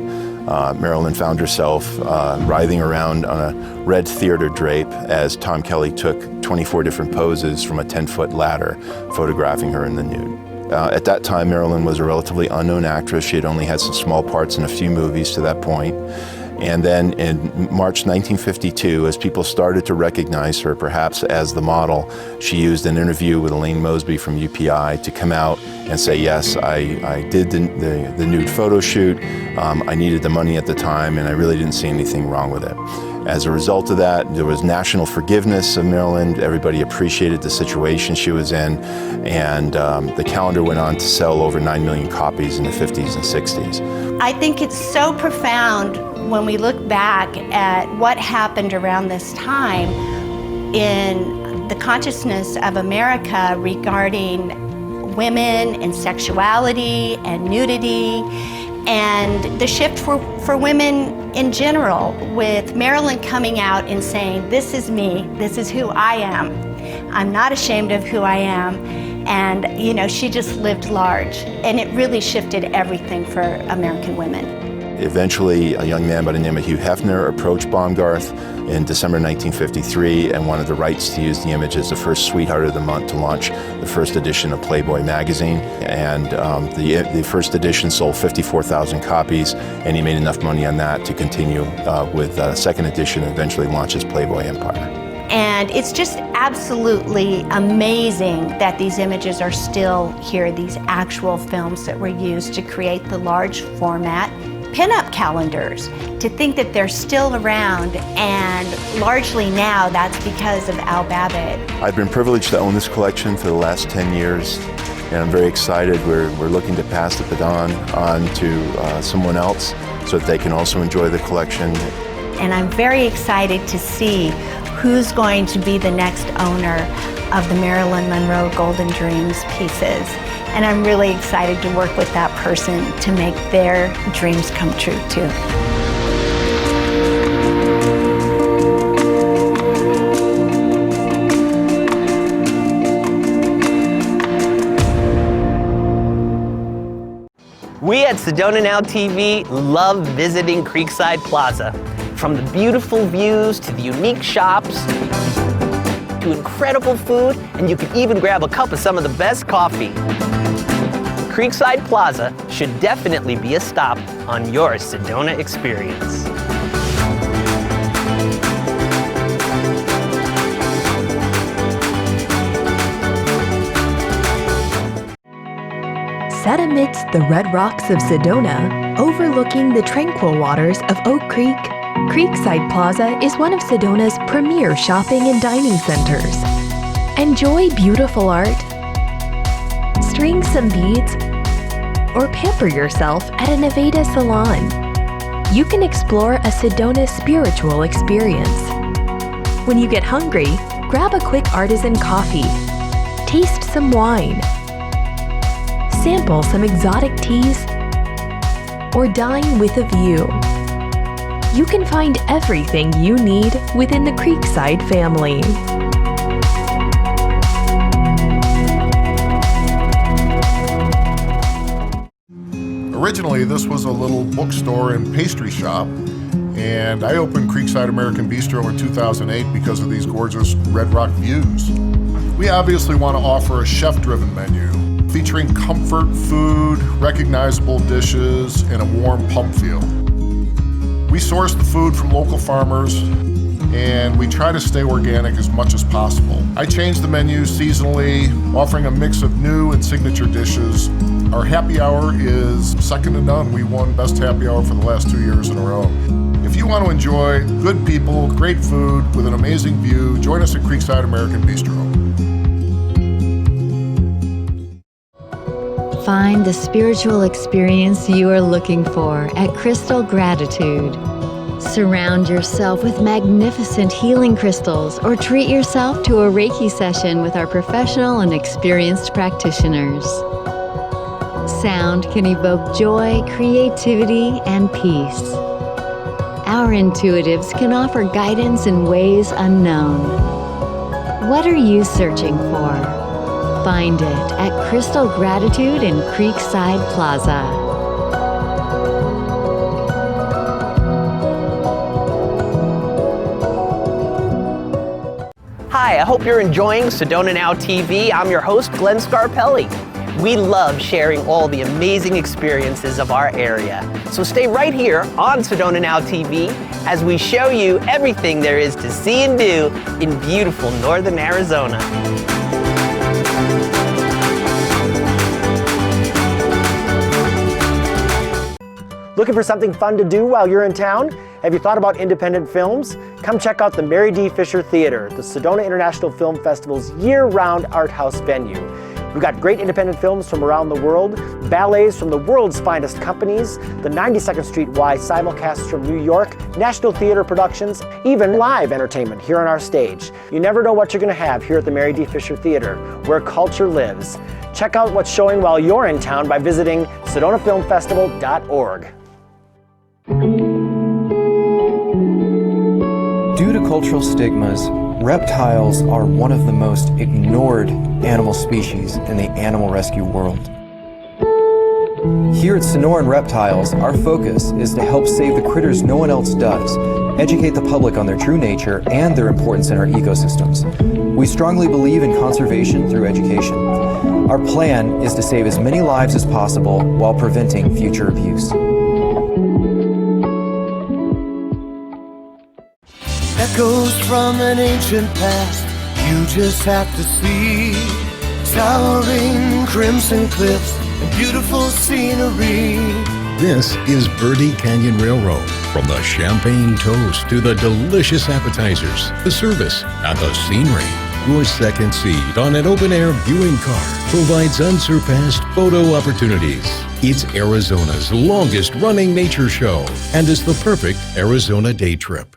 Marilyn found herself writhing around on a red theater drape as Tom Kelly took 24 different poses from a 10-foot ladder, photographing her in the nude. At that time, Marilyn was a relatively unknown actress. She had only had some small parts in a few movies to that point. And then in March 1952, as people started to recognize her perhaps as the model, she used an interview with Elaine Mosby from UPI to come out and say, yes, I did the nude photo shoot. I needed the money at the time, and I really didn't see anything wrong with it. As a result of that, there was national forgiveness of Marilyn. Everybody appreciated the situation she was in, and the calendar went on to sell over 9 million copies in the 50s and 60s. I think it's so profound when we look back at what happened around this time in the consciousness of America regarding women and sexuality and nudity and the shift for women in general, with Marilyn coming out and saying, this is me, this is who I am. I'm not ashamed of who I am. And, you know, she just lived large, and it really shifted everything for American women. Eventually, a young man by the name of Hugh Hefner approached Baumgarth in December 1953 and wanted the rights to use the image as the first Sweetheart of the Month to launch the first edition of Playboy magazine. And the first edition sold 54,000 copies, and he made enough money on that to continue with the second edition and eventually launch his Playboy empire. And it's just absolutely amazing that these images are still here, these actual films that were used to create the large format pinup calendars. To think that they're still around, and largely now that's because of Al Babbitt. I've been privileged to own this collection for the last 10 years, and I'm very excited. We're looking to pass the baton on to someone else so that they can also enjoy the collection. And I'm very excited to see who's going to be the next owner of the Marilyn Monroe Golden Dreams pieces. And I'm really excited to work with that person to make their dreams come true too. We at Sedona Now TV love visiting Creekside Plaza. From the beautiful views to the unique shops to incredible food, and you can even grab a cup of some of the best coffee. Creekside Plaza should definitely be a stop on your Sedona experience. Set amidst the red rocks of Sedona, overlooking the tranquil waters of Oak Creek, Creekside Plaza is one of Sedona's premier shopping and dining centers. Enjoy beautiful art, string some beads, or pamper yourself at a Nevada salon. You can explore a Sedona spiritual experience. When you get hungry, grab a quick artisan coffee, taste some wine, sample some exotic teas, or dine with a view. You can find everything you need within the Creekside family. Originally, this was a little bookstore and pastry shop, and I opened Creekside American Bistro in 2008 because of these gorgeous Red Rock views. We obviously want to offer a chef-driven menu, featuring comfort food, recognizable dishes, and a warm pub feel. We source the food from local farmers, and we try to stay organic as much as possible. I change the menu seasonally, offering a mix of new and signature dishes. Our happy hour is second to none. We won Best Happy Hour for the last 2 years in a row. If you want to enjoy good people, great food, with an amazing view, join us at Creekside American Bistro. Find the spiritual experience you are looking for at Crystal Gratitude. Surround yourself with magnificent healing crystals or treat yourself to a Reiki session with our professional and experienced practitioners. Sound can evoke joy, creativity, and peace. Our intuitives can offer guidance in ways unknown. What are you searching for? Find it at Crystal Gratitude in Creekside Plaza. Hi, I hope you're enjoying Sedona Now TV. I'm your host, Glenn Scarpelli. We love sharing all the amazing experiences of our area. So stay right here on Sedona Now TV as we show you everything there is to see and do in beautiful northern Arizona. Looking for something fun to do while you're in town? Have you thought about independent films? Come check out the Mary D. Fisher Theater, the Sedona International Film Festival's year-round art house venue. We've got great independent films from around the world, ballets from the world's finest companies, the 92nd Street Y simulcasts from New York, National Theater productions, even live entertainment here on our stage. You never know what you're going to have here at the Mary D. Fisher Theater, where culture lives. Check out what's showing while you're in town by visiting SedonaFilmFestival.org. Due to cultural stigmas, reptiles are one of the most ignored animal species in the animal rescue world. Here at Sonoran Reptiles, our focus is to help save the critters no one else does, educate the public on their true nature and their importance in our ecosystems. We strongly believe in conservation through education. Our plan is to save as many lives as possible while preventing future abuse. Echoes from an ancient past, you just have to see. Towering crimson cliffs and beautiful scenery. This is Verde Canyon Railroad. From the champagne toast to the delicious appetizers, the service, and the scenery. Your second seat on an open-air viewing car provides unsurpassed photo opportunities. It's Arizona's longest-running nature show and is the perfect Arizona day trip.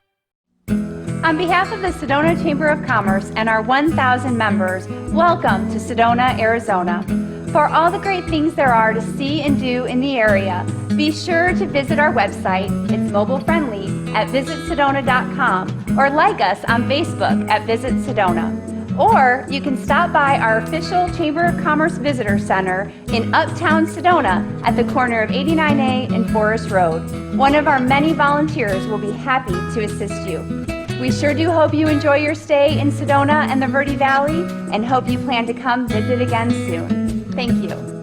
On behalf of the Sedona Chamber of Commerce and our 1,000 members, welcome to Sedona, Arizona. For all the great things there are to see and do in the area, be sure to visit our website, it's mobile friendly, at visitsedona.com, or like us on Facebook at Visit Sedona. Or you can stop by our official Chamber of Commerce Visitor Center in Uptown Sedona at the corner of 89A and Forest Road. One of our many volunteers will be happy to assist you. We sure do hope you enjoy your stay in Sedona and the Verde Valley, and hope you plan to come visit again soon. Thank you.